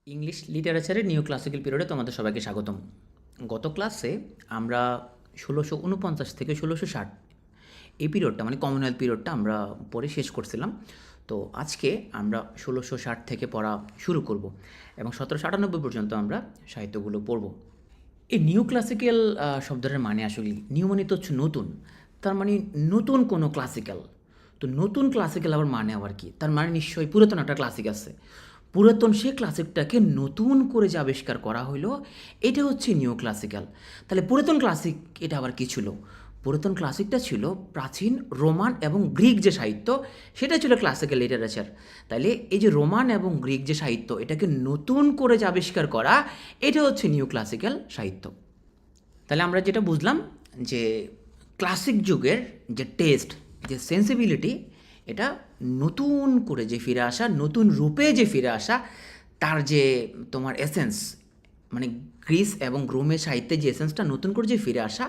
English লিটারেচারের new classical পিরিয়ডে তোমাদের সবাইকে স্বাগতম। গত ক্লাসে আমরা ১৬৪৯ থেকে ১৬৬০ এই পিরিয়ডটা মানে কমনওয়েলথ পিরিয়ডটা আমরা পড়ে শেষ করছিলাম। তো আজকে আমরা ১৬৬০ থেকে পড়া শুরু করব এবং ১৭৯৮ পর্যন্ত আমরা সাহিত্যগুলো পড়ব। এই নিউ ক্লাসিক্যাল শব্দটার মানে আসলে নিউ মানে তো হচ্ছে নতুন, তার মানে নতুন কোনো ক্লাসিক্যাল। তো নতুন ক্লাসিক্যাল আবার মানে আবার কি? তার মানে নিশ্চয়ই পুরাতন একটা ক্লাসিক আছে, পুরাতন সে ক্লাসিকটাকে নতুন করে যে আবিষ্কার করা হইলো এটা হচ্ছে নিউ ক্লাসিক্যাল। তাহলে পুরাতন ক্লাসিক এটা আবার কী ছিল? পুরাতন ক্লাসিকটা ছিল প্রাচীন রোমান এবং গ্রিক যে সাহিত্য, সেটা ছিল ক্লাসিক্যাল লিটারেচার। তাহলে এই যে রোমান এবং গ্রিক যে সাহিত্য, এটাকে নতুন করে যে আবিষ্কার করা, এটা হচ্ছে নিউ ক্লাসিক্যাল সাহিত্য। তাহলে আমরা যেটা বুঝলাম যে ক্লাসিক যুগের যে টেস্ট, যে সেন্সিবিলিটি, এটা নতুন করে যে ফিরে আসা, নতুন রূপে যে ফিরে আসা, তার যে তোমার এসেন্স, মানে গ্রিস এবং রোমের সাহিত্যে যে এসেন্সটা নতুন করে যে ফিরে আসা,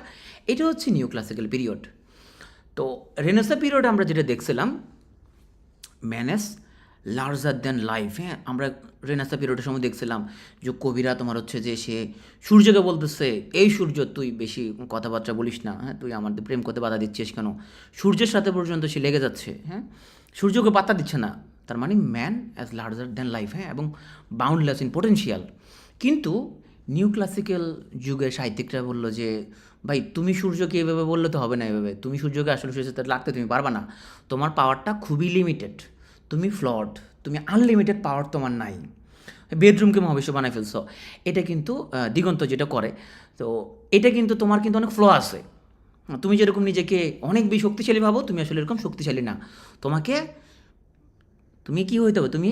এটা হচ্ছে নিউ ক্লাসিক্যাল পিরিয়ড। তো রেনেসা পিরিয়ড আমরা যেটা দেখছিলাম, ম্যানেস লার্জার দ্যান লাইফ। হ্যাঁ, আমরা রেনেসা পিরিয়ডের সময় দেখছিলাম যে কবিরা তোমার হচ্ছে যে সে সূর্যকে বলতেছে, এই সূর্য তুই বেশি কথাবার্তা বলিস না, হ্যাঁ তুই আমাদের প্রেম করতে বাধা দিচ্ছিস কেন? সূর্যের সাথে পর্যন্ত সে লেগে যাচ্ছে, হ্যাঁ সূর্যকে পাত্তা দিচ্ছে না। তার মানে man as larger than life, হ্যাঁ, এবং বাউন্ডলেস ইন পোটেনশিয়াল। কিন্তু নিউ ক্লাসিক্যাল যুগের সাহিত্যিকরা বললো যে ভাই তুমি সূর্যকে এভাবে বললে তো হবে না, এভাবে তুমি সূর্যকে আসলে সূর্যের সাথে লাগতে তুমি পারবা না, তোমার পাওয়ারটা খুবই লিমিটেড, তুমি ফ্লড, তুমি আনলিমিটেড পাওয়ার তোমার নাই, বেডরুমকে মহাবিশ্ব বানাই ফেলছো। এটা কিন্তু দিগন্ত যেটা করে, তো এটা কিন্তু তোমার কিন্তু অনেক ফ্ল আছে। তুমি যেরকম নিজেকে অনেক বেশি শক্তিশালী ভাবো, তুমি আসলে এরকম শক্তিশালী না। তোমাকে তুমি কী হইতে হবে? তুমি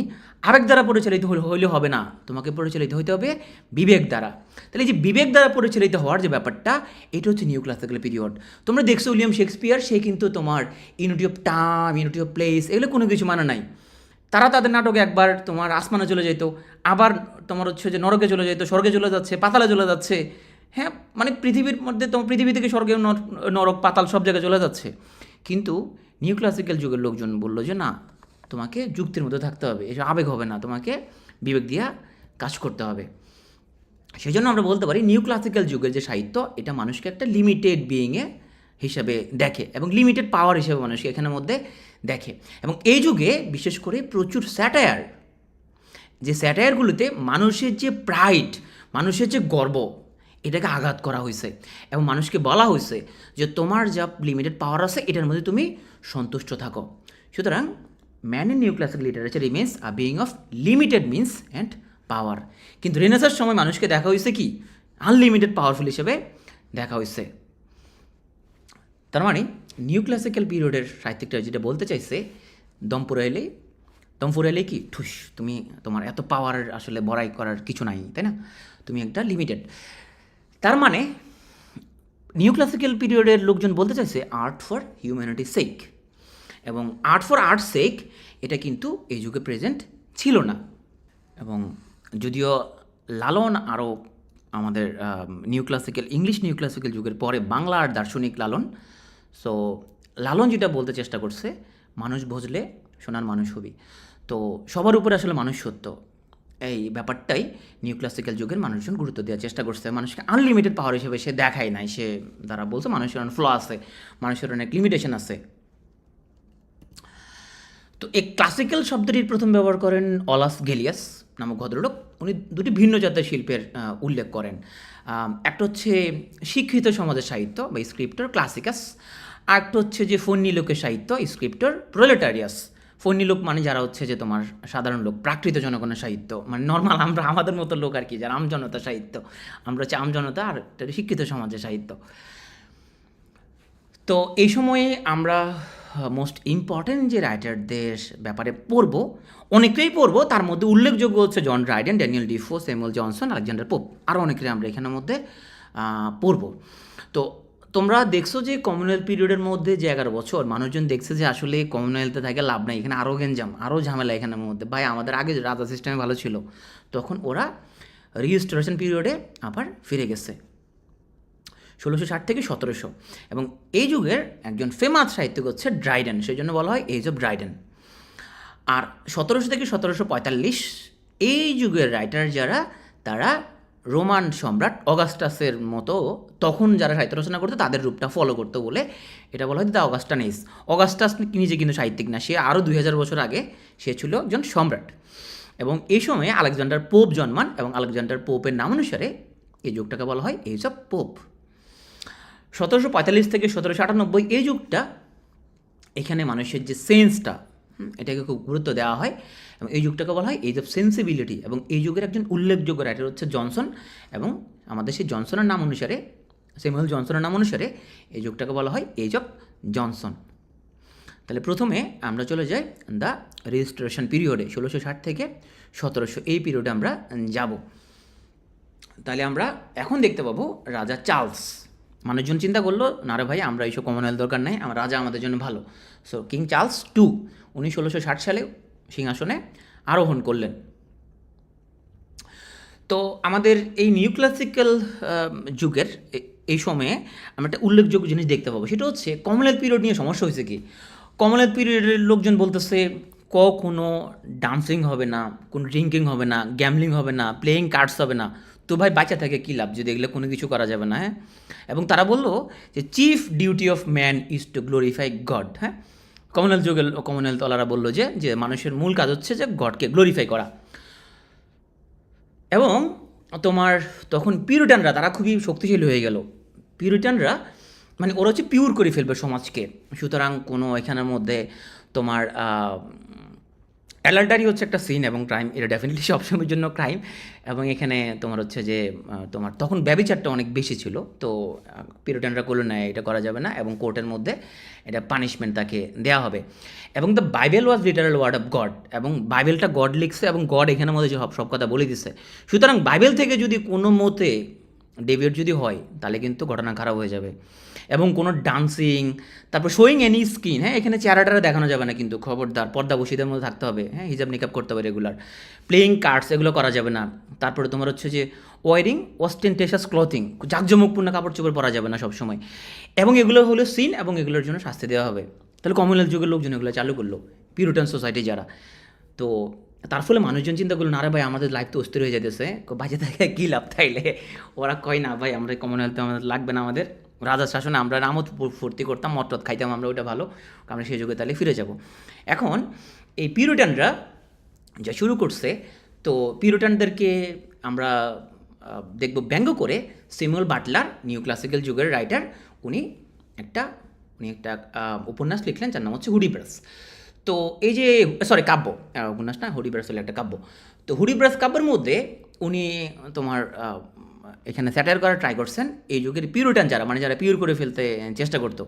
আবেগ দ্বারা পরিচালিত হইলে হবে না, তোমাকে পরিচালিত হইতে হবে বিবেক দ্বারা। তাহলে এই যে বিবেক দ্বারা পরিচালিত হওয়ার যে ব্যাপারটা, এটা হচ্ছে নিউ ক্লাসিক্যাল পিরিয়ড। তোমরা দেখছো উইলিয়াম শেক্সপিয়ার, সে কিন্তু তোমার unity of time, unity of place, এগুলো কোনো কিছু মানে নাই। তারা তাদের নাটকে একবার তোমার আসমানে চলে যেত, আবার তোমার হচ্ছে যে নরকে চলে যেত, স্বর্গে চলে যাচ্ছে, পাতালে চলে যাচ্ছে। হ্যাঁ, মানে পৃথিবীর মধ্যে তোমার পৃথিবী থেকে স্বর্গে নরক পাতাল সব জায়গায় চলে যাচ্ছে। কিন্তু নিউ ক্লাসিক্যাল যুগের লোকজন বললো যে না, তোমাকে যুক্তির মধ্যে থাকতে হবে, এসব আবেগ হবে না, তোমাকে বিবেক দিয়া কাজ করতে হবে। সেই জন্য আমরা বলতে পারি নিউ ক্লাসিক্যাল যুগের যে সাহিত্য, এটা মানুষকে একটা লিমিটেড বিইংয়ে হিসাবে দেখে এবং লিমিটেড পাওয়ার হিসেবে মানুষকে এখানের মধ্যে দেখে। এবং এই যুগে বিশেষ করে প্রচুর স্যাটায়ার, যে স্যাটায়ারগুলোতে মানুষের যে প্রাইড, মানুষের যে গর্ব, এটাকে আঘাত করা হয়েছে এবং মানুষকে বলা হয়েছে যে তোমার যা লিমিটেড পাওয়ার আছে এটার মধ্যে তুমি সন্তুষ্ট থাকো। সুতরাং man in new classical literature remains a being of limited means and power. কিন্তু রেনেসার সময় মানুষকে দেখা হয়েছে কি আনলিমিটেড পাওয়ারফুল হিসেবে দেখা হয়েছে। তার মানে নিউ ক্লাসিক্যাল পিরিয়ডের সাহিত্যিকটা যেটা বলতে চাইছে, দম ফুরাইলেই দম ফুরাইলেই কি ঠুস, তুমি তোমার এত পাওয়ার আসলে বড়াই করার কিছু নাই, তাই না? তুমি একটা লিমিটেড। তার মানে নিউ ক্লাসিক্যাল পিরিয়ডের লোকজন বলতে চাইছে আর্ট ফর হিউম্যানিটি সেক, এবং আর্ট ফর আর্ট সেক এটা কিন্তু এই যুগে প্রেজেন্ট ছিল না। এবং যদিও লালন আরও আমাদের new classical English new classical যুগের পরে বাংলার দার্শনিক লালন, সো লালন যেটা বলতে চেষ্টা করছে, মানুষ বুঝলে সোনার মানুষ হবি। তো সবার উপরে আসলে মানুষ সত্য, এই ব্যাপারটাই নিউ ক্লাসিক্যাল যুগের মানুষজন গুরুত্ব দেওয়ার চেষ্টা করছে। মানুষকে আনলিমিটেড পাওয়ার হিসেবে সে দেখায় নাই, সে তারা বলছে মানুষের অনেক ফ্ল আছে, মানুষের অনেক লিমিটেশন আছে। তো এই ক্লাসিক্যাল শব্দটির প্রথম ব্যবহার করেন অলাস গেলিয়াস নামক ভদ্রলোক। উনি দুটি ভিন্ন জাতের শিল্পের উল্লেখ করেন। একটা হচ্ছে শিক্ষিত সমাজের সাহিত্য বা স্ক্রিপ্টর ক্লাসিকাস, আর একটা হচ্ছে যে ফন্নি লোকের সাহিত্য স্ক্রিপ্টর প্রোলেটারিয়াস। ফন্নি লোক মানে যারা হচ্ছে যে তোমার সাধারণ লোক, প্রাকৃত জনগণের সাহিত্য, মানে নর্মাল আমরা আমাদের মতো লোক আর কি, যারা আমজনতার সাহিত্য, আমরা হচ্ছে আমজনতা, আর শিক্ষিত সমাজের সাহিত্য। তো এই সময়ে আমরা মোস্ট ইম্পর্ট্যান্ট যে রাইটারদের ব্যাপারে পড়ব, অনেকেই পড়ব, তার মধ্যে উল্লেখযোগ্য হচ্ছে John Dryden, Daniel Defoe, Samuel Johnson, Alexander Pope, আরও অনেকেই আমরা এখানের মধ্যে পড়ব। তো তোমরা দেখছো যে কমনওয়েলথ পিরিয়ডের মধ্যে যে 11 বছর মানুষজন দেখছে যে আসলে কমনওয়েলথে থাকে লাভ নাই, এখানে আরও গেঞ্জাম, আরও ঝামেলা এখানের মধ্যে। ভাই আমাদের আগে রাজা সিস্টেমে ভালো ছিল, তখন ওরা রিস্টোরেশন পিরিয়ডে আবার ফিরে গেছে 1660 থেকে 1700। এবং এই যুগের একজন ফেমাস সাহিত্যিক হচ্ছে ড্রাইডেন, সেই জন্য বলা হয় এজ অফ ড্রাইডেন। আর 1700 থেকে 1745 এই যুগের রাইটার যারা, তারা রোমান সম্রাট অগাস্টাসের মতো তখন যারা সাহিত্য রচনা করতো তাদের রূপটা ফলো করতো বলে এটা বলা হয় দ্য অগাস্টানিস। অগাস্টাস নিজে কিন্তু সাহিত্যিক না, সে আরও 2000 বছর আগে সে ছিল একজন সম্রাট। এবং এই সময়ে আলেকজান্ডার পোপ জন্মান, এবং আলেকজান্ডার পোপের নাম অনুসারে এই যুগটাকে বলা হয় এজ অফ পোপ। 1745 থেকে 1798 এই যুগটা, এখানে মানুষের যে সেন্সটা, এটাকে খুব গুরুত্ব দেওয়া হয়, এবং এই যুগটাকে বলা হয় এজ অফ সেন্সিবিলিটি। এবং এই যুগের একজন উল্লেখযোগ্য রাইটার হচ্ছে জনসন, এবং আমাদের সেই জনসনের নাম অনুসারে, স্যামুয়েল জনসনের নাম অনুসারে এই যুগটাকে বলা হয় এজ অফ জনসন। তাহলে প্রথমে আমরা চলে যাই দ্য রেজিস্ট্রেশন পিরিয়ডে, 1660 থেকে 1700 এই পিরিয়ডে আমরা যাব। তাহলে আমরা এখন দেখতে পাবো রাজা চার্লস। মানুষজন চিন্তা করলো, না রে ভাই, আমরা এইসব কমনওয়েলথ দরকার নাই, আমার রাজা আমাদের জন্য ভালো। সো কিং চার্লস টু উনি 1660 সালে সিংহাসনে আরোহণ করলেন। তো আমাদের এই নিউ ক্লাসিক্যাল যুগের এই সময়ে আমরা একটা উল্লেখযোগ্য জিনিস দেখতে পাবো, সেটা হচ্ছে কমনওয়েলথ পিরিয়ড নিয়ে সমস্যা হয়েছে কি। কমনওয়েলথ পিরিয়ডের লোকজন বলতেছে কোনো ডান্সিং হবে না, কোনো ড্রিঙ্কিং হবে না, গ্যামলিং হবে না, প্লেয়িং কার্ডস হবে না। তো ভাই বাচ্চা থাকে কী লাভ যদি এগুলো কোনো কিছু করা যাবে না, হ্যাঁ। এবং তারা বললো যে chief duty of man is two glorify god, হ্যাঁ। কমনওয়েলথ যুগের কমনওয়েলথওয়ালারা বললো যে মানুষের মূল কাজ হচ্ছে যে গডকে গ্লোরিফাই করা। এবং তোমার তখন পিউরিটানরা তারা খুবই শক্তিশালী হয়ে গেল। পিউরিটানরা মানে ওরা হচ্ছে পিওর করে ফেলবে সমাজকে, সুতরাং কোনো এখানের মধ্যে তোমার অ্যাডাল্টারি হচ্ছে একটা সিন এবং ক্রাইম, এটা ডেফিনেটলি সবসময়ের জন্য ক্রাইম। এবং এখানে তোমার হচ্ছে যে তোমার তখন ব্যভিচারটা অনেক বেশি ছিল, তো পিউরিটানরা করলো না, এটা করা যাবে না, এবং কোর্টের মধ্যে এটা পানিশমেন্ট তাকে দেওয়া হবে। এবং the Bible was literal word of God, এবং বাইবেলটা গড লিখছে, এবং গড এখানের মধ্যে যে সব কথা বলে দিচ্ছে। সুতরাং বাইবেল থেকে যদি কোনো মতে ডেভিয়েট যদি হয় তাহলে কিন্তু ঘটনা খারাপ হয়ে যাবে। এবং কোনো ডান্সিং, তারপর শোয়িং এনি স্কিন, হ্যাঁ, এখানে চেহারাটা দেখানো যাবে না কিন্তু, খবরদার, পর্দা বসিদের মধ্যে থাকতে হবে, হ্যাঁ, হিজাব নিকাব করতে হবে রেগুলার। প্লেয়িং কার্ডস এগুলো করা যাবে না। তারপরে তোমার হচ্ছে যে ওয়ারিং অস্টেন্টেশাস ক্লথিং, জাঁকজমকপূর্ণ কাপড় চোপড় পরা যাবে না সবসময়, এবং এগুলো হলো সিন, এবং এগুলোর জন্য শাস্তি দেওয়া হবে। তাহলে কমনওয়েলথ যুগের লোকজন এগুলো চালু করলো, পিউরিটান সোসাইটি যারা। তো তার ফলে মানুষজন চিন্তা করলো, না রে ভাই, আমাদের লাইফ তো অস্থির হয়ে যেতেছে, বাজে থাকে কী লাভ। তাইলে ওরা কয়, না ভাই, আমরা কমনওয়েলথ আমাদের লাগবে না, আমাদের রাজার শাসনে আমরা আমোদ ফুর্তি করতাম, মটরত খাইতাম, আমরা ওইটা ভালো, আমরা সেই যুগে তাহলে ফিরে যাব। এখন এই পিউরিটানরা যা শুরু করছে, তো পিউরিটানদেরকে আমরা দেখব ব্যঙ্গ করে স্যামুয়েল বাটলার, নিউ ক্লাসিক্যাল যুগের রাইটার, উনি একটা উপন্যাস লিখলেন যার নাম হচ্ছে হুডিব্রাস। তো এই যে কাব্য, উপন্যাস না, হুডিব্রাস হলো একটা কাব্য। তো হুডিব্রাস কাব্যের মধ্যে উনি তোমার এখানে স্যাটায়ার করার ট্রাই করছেন এই যুগের পিউরিটান যারা, মানে যারা পিওর করে ফেলতে চেষ্টা করতো।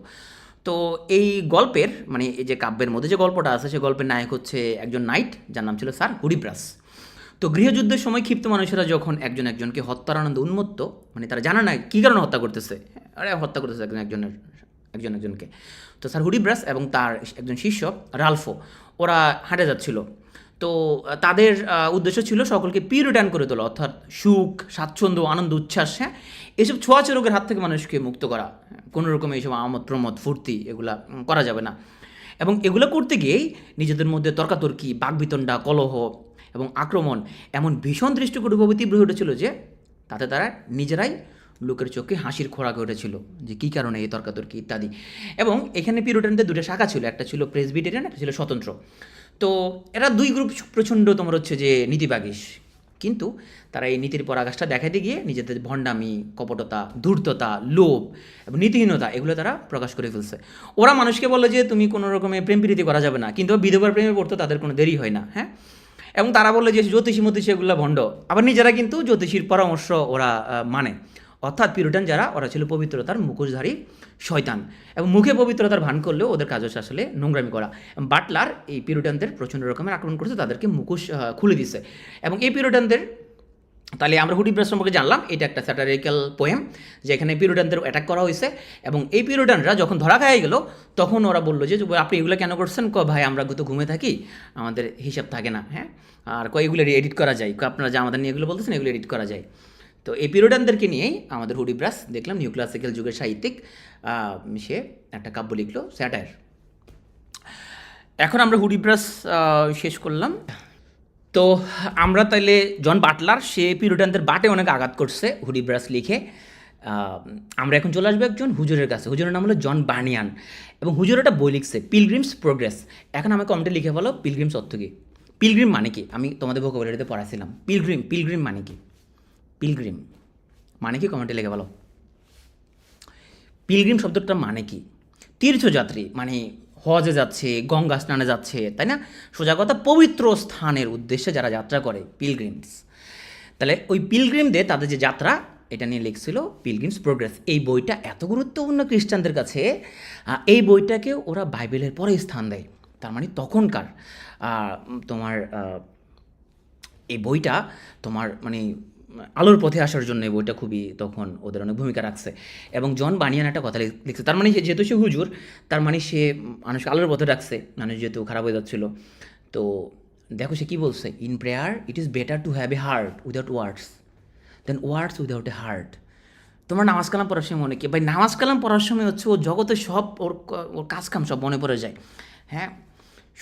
তো এই গল্পের, মানে এই যে কাব্যের মধ্যে যে গল্পটা আছে, সে গল্পের নায়ক হচ্ছে একজন নাইট যার নাম ছিল স্যার হুডিব্রাস। তো গৃহযুদ্ধের সময় ক্ষিপ্ত মানুষেরা যখন একজনকে হত্যার আনন্দ উন্মত্ত, মানে তারা জানে না কী কারণে হত্যা করতেছে, আরে হত্যা করতেছে একজনকে। তো স্যার হুডিব্রাস এবং তার একজন শিষ্য রালফো, ওরা হাঁটে যাচ্ছিল। তো তাদের উদ্দেশ্য ছিল সকলকে পিউরিটান করে তোলা, অর্থাৎ সুখ, স্বাচ্ছন্দ্য, আনন্দ, উচ্ছ্বাস, হ্যাঁ, এইসব ছোঁয়াচে রোগের হাত থেকে মানুষকে মুক্ত করা। কোনো রকম এইসব আমোদ প্রমোদ ফুর্তি এগুলা করা যাবে না। এবং এগুলো করতে গিয়েই নিজেদের মধ্যে তর্কাতর্কি, বাকবিতণ্ডা, কলহ এবং আক্রমণ এমন ভীষণ দৃষ্টিকটুভাবে তীব্র হয়ে উঠেছিল যে তাতে তারা নিজেরাই লোকের চোখে হাসির খোরাক উঠেছিল, যে কী কারণে এই তর্কাতর্কি ইত্যাদি। এবং এখানে পিউরিটানদের দুটো শাখা ছিল, একটা ছিল প্রেসবিটেরিয়ান, একটা ছিল স্বতন্ত্র। তো এরা দুই গ্রুপ প্রচণ্ড তোমার হচ্ছে যে নীতিবাগীশ, কিন্তু তারা এই নীতির পরাকাষ্ঠা দেখাতে গিয়ে নিজেদের ভণ্ডামি, কপটতা, ধূর্ততা, লোভ এবং নীতিহীনতা এগুলো তারা প্রকাশ করে ফেলছে। ওরা মানুষকে বলে যে তুমি কোনো রকমের প্রেম প্রীতি করা যাবে না, কিন্তু বিধবার প্রেমে পড়তে তাদের কোনো দেরি হয় না, হ্যাঁ। এবং তারা বললে যে জ্যোতিষী মতিষী এগুলো ভণ্ড, আবার নিজেরা কিন্তু জ্যোতিষীর পরামর্শ ওরা মানে। অর্থাৎ পিউরিটান যারা, ওরা ছিল পবিত্রতার মুখোশধারী শয়তান, এবং মুখে পবিত্রতার ভান করলেও ওদের কাজ হচ্ছে আসলে নোংরামি করা। বাটলার এই পিউরিটানদের প্রচণ্ড রকমের আক্রমণ করছে, তাদেরকে মুখোশ খুলে দিছে। এবং এই পিউরিটানদের, তাহলে আমরা হুডিব্রাস সম্পর্কে জানলাম, এটা একটা স্যাটারিক্যাল পোয়েম যেখানে পিউরিটানদের অ্যাটাক করা হয়েছে। এবং এই পিউরিটানরা যখন ধরা খাই গেল, তখন ওরা বললো যে আপনি এগুলো কেন করছেন? ভাই, আমরা তো ঘুমে থাকি, আমাদের হিসাব থাকে না, হ্যাঁ, আর এগুলো এডিট করা যায়, আপনারা যে আমাদের নিয়ে এগুলো বলতেছেন এগুলো এডিট করা যায়। তো এই পিউরিটানদেরকে নিয়েই আমাদের হুডিব্রাস দেখলাম নিউ ক্লাসিক্যাল যুগের সাহিত্যিক, সে একটা কাব্য লিখলো, স্যাটায়ার। এখন আমরা হুডিব্রাস শেষ করলাম। তো আমরা তাইলে জন বাটলার সে পিউরিটানদের বাটে অনেক আঘাত করছে হুডিব্রাস লিখে। আমরা এখন চলে আসবো একজন হুজুরের কাছে। হুজুরের নাম হলো জন বার্নিয়ান এবং হুজুর একটা বই লিখছে পিলগ্রিমস প্রোগ্রেস। এখন আমি কমেন্টে লিখে বলো পিলগ্রিমস অর্থ কী, পিলগ্রিম মানে কি? আমি তোমাদের ভোকাবুলারিতে পড়াছিলাম পিলগ্রিম। পিলগ্রিম মানে কি? পিলগ্রিম মানে কি কমেন্টে লিখে বলো। পিলগ্রিম শব্দটার মানে কি? তীর্থযাত্রী মানে হজে যাচ্ছে, গঙ্গা স্নানে যাচ্ছে, তাই না? সোজা কথা পবিত্র স্থানের উদ্দেশ্যে যারা যাত্রা করে পিলগ্রিমস। তাহলে ওই পিলগ্রিমদের তাদের যে যাত্রা এটা নিয়ে লিখছিল পিলগ্রিমস প্রোগ্রেস। এই বইটা এত গুরুত্বপূর্ণ খ্রিস্টানদের কাছে, এই বইটাকে ওরা বাইবেলের পরে স্থান দেয়। তার মানে তখনকার তোমার এই বইটা তোমার মানে আলোর পথে আসার জন্য এই বইটা খুবই তখন ওদের অনেক ভূমিকা রাখছে। এবং জন বানিয়ান একটা কথা লিখছে, তার মানে যেহেতু সে হুজুর, তার মানে সে মানুষকে আলোর পথে রাখছে, মানুষ যেহেতু খারাপ হয়ে যাচ্ছিলো। তো দেখো সে কী বলছে, in prayer it is better to have a heart without words than words without a heart. তোমার নামাজ কালাম পড়ার সময় মনে কি ভাই, নামাজ কালাম পড়ার সময় হচ্ছে ও জগতে সব ওর কাজ কাম সব মনে পড়ে যায়। হ্যাঁ,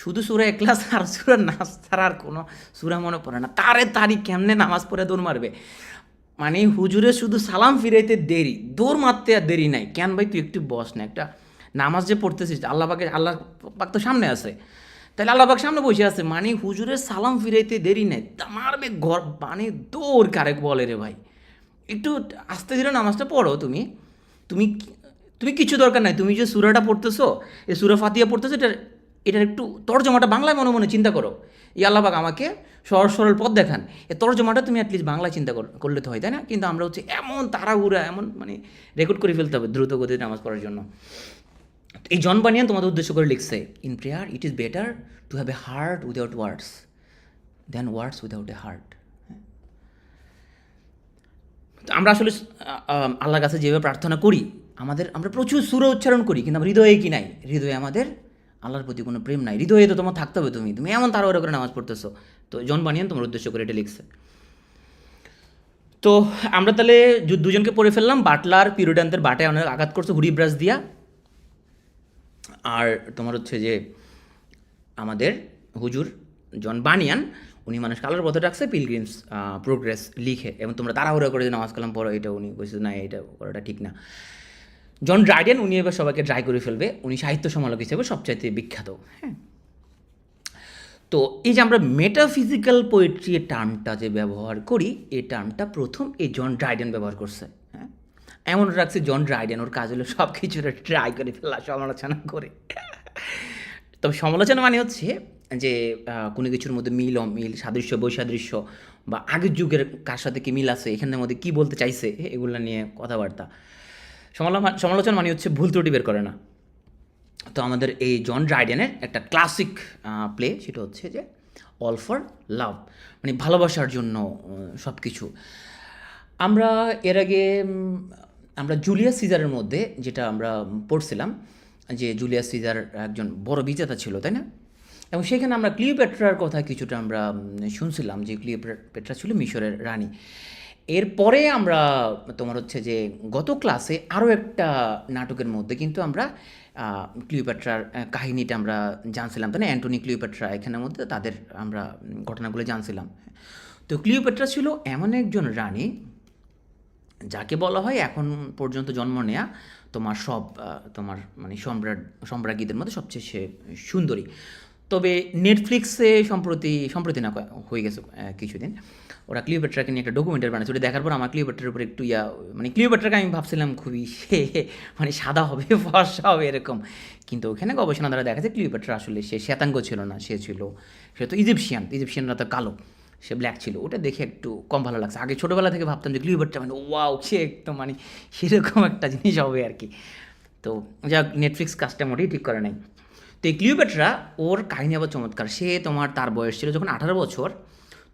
শুধু সূরা এখলাস আর সূরা নাস ছাড়া আর কোনো সূরা মনে পড়ে না। তারি কেমনে নামাজ পড়ে দৌড় মারবে? মানে হুজুরে শুধু সালাম ফিরাইতে দেরি, দৌড় মারতে আর দেরি নাই। কেন ভাই তুই একটু বস না, একটা নামাজ যে পড়তেছিস আল্লাহ পাক তো সামনে আছে, তাহলে আল্লাহ পাক সামনে বসে আছে, মানে হুজুরের সালাম ফিরাইতে দেরি নাই, তা মারবে ঘর, মানে দৌড় কারেক বলে রে ভাই। একটু আস্তে ধীরে নামাজটা পড়ো। তুমি তুমি তুমি কিছু দরকার নাই, তুমি যে সূরাটা পড়তেছো, এই সূরা ফাতিহা পড়তেছো, এটার একটু তর্জমাটা বাংলায় মনে মনে চিন্তা করো। এই আল্লাহ পাক আমাকে সহজ সরল পথ দেখান, এই তর্জমাটা তুমি অ্যাটলিস্ট বাংলায় চিন্তা করলে তো হয়, তাই না? কিন্তু আমরা হচ্ছে এমন তাড়াহুড়া, এমন মানে রেকর্ড করে ফেলতে হবে দ্রুত গতিতে নামাজ পড়ার জন্য। এই জন বানিয়ান তোমাদের উদ্দেশ্য করে লিখছে, in prayer it is better to have a heart without words than words without a heart. আমরা আসলে আল্লাহর কাছে যেভাবে প্রার্থনা করি, আমরা প্রচুর সুর উচ্চারণ করি, কিন্তু আমরা হৃদয়ে কি নাই? হৃদয়ে আমাদের আল্লাহর প্রতি কোনো প্রেম নাই। হৃদয়ে তো তোমার থাকতে হবে, তুমি এমন তাড়াহুড়ো করে নামাজ পড়তেছো। তো জন বানিয়ান তোমার উদ্দেশ্য করে এটা লিখছে। তো আমরা তাহলে দুজনকে পড়ে ফেললাম। বাটলার পিউরিটানদের বাটায় অনেক আঘাত করছে হুডিব্রাস দিয়া। আর তোমার হচ্ছে যে আমাদের হুজুর জন বানিয়ান, উনি মানুষকে আলোর পথে রাখছে পিলগ্রিমস প্রোগ্রেস লিখে। এবং তোমরা তাড়াহুড়ো করে যে নামাজ কালাম পড়ো, এটা উনি বলছে না, এটা করাটা ঠিক না। জন ড্রাইডেন, উনি এবার সবাইকে ড্রাই করে ফেলবে, উনি সাহিত্য সমালোচক হিসেবে সবচাইতে বিখ্যাত। হ্যাঁ, তো এই যে আমরা মেটাফিজিক্যাল পোয়েট্রি এর টার্মটা যে ব্যবহার করি, এই টার্মটা প্রথম এই জন ড্রাইডেন ব্যবহার করছে। হ্যাঁ, এমন রাখছে জন ড্রাইডেন, ওর কাজ হলো সব কিছুটা ট্রাই করে ফেলা, সমালোচনা করে। তবে সমালোচনা মানে হচ্ছে যে কোনো কিছুর মধ্যে মিল অমিল, সাদৃশ্য বৈসাদৃশ্য, বা আগের যুগের কার সাথে কি মিল আছে, এখানের মধ্যে কী বলতে চাইছে, এগুলো নিয়ে কথাবার্তা। সমালোচনা মানে হচ্ছে ভুল ত্রুটি বের করে না। তো আমাদের এই জন ড্রাইডেনের একটা ক্লাসিক প্লে, সেটা হচ্ছে যে অল ফর লাভ, মানে ভালোবাসার জন্য সব কিছু। আমরা এর আগে আমরা জুলিয়াস সিজারের মধ্যে যেটা আমরা পড়ছিলাম, যে জুলিয়াস সিজার একজন বড় বিজেতা ছিল, তাই না? এবং সেখানে আমরা ক্লিওপেট্রার কথা কিছুটা আমরা শুনছিলাম, যে ক্লিওপেট্রা ছিল মিশরের রানী। এরপরে আমরা তোমার হচ্ছে যে গত ক্লাসে আরও একটা নাটকের মধ্যে কিন্তু আমরা ক্লিওপেট্রার কাহিনীটা আমরা জানছিলাম, তাই না? অ্যান্টনি ক্লিওপেট্রা, এখানের মধ্যে তাদের আমরা ঘটনাগুলো জানছিলাম। তো ক্লিওপেট্রা ছিল এমন একজন রানী যাকে বলা হয় এখন পর্যন্ত জন্ম নেয়া তোমার মানে সম্রাজ্ঞীদের মধ্যে সবচেয়ে সে সুন্দরী। তবে নেটফ্লিক্সে সম্প্রতি না হয়ে গেছে কিছুদিন, ওরা ক্লিওপেট্রাকে নিয়ে একটা ডকুমেন্টারি বানাচ্ছে। ওটা দেখার পর আমার ক্লিওপেট্রার উপর একটু মানে ক্লিওপেট্রাকে আমি ভাবছিলাম খুবই মানে সাদা হবে, ফর্সা হবে এরকম, কিন্তু ওখানে গবেষণা দ্বারা দেখা যায় ক্লিওপেট্রা আসলে সে শ্বেতাঙ্গ ছিল না, সে তো ইজিপশিয়ানরা তো কালো, সে ব্ল্যাক ছিল। ওটা দেখে একটু কম ভালো লাগছে। আগে ছোটোবেলা থেকে ভাবতাম যে ক্লিওপেট্রা মানে ওয়াও, সে একদম মানে সেরকম একটা জিনিস হবে আর কি। তো যা নেটফ্লিক্স কাজটা মোটেই ঠিক করে নাই। তো এই ক্লিওপেট্রা, ওর কাহিনী আবার চমৎকার। সে তার বয়স ছিল যখন 18 বছর,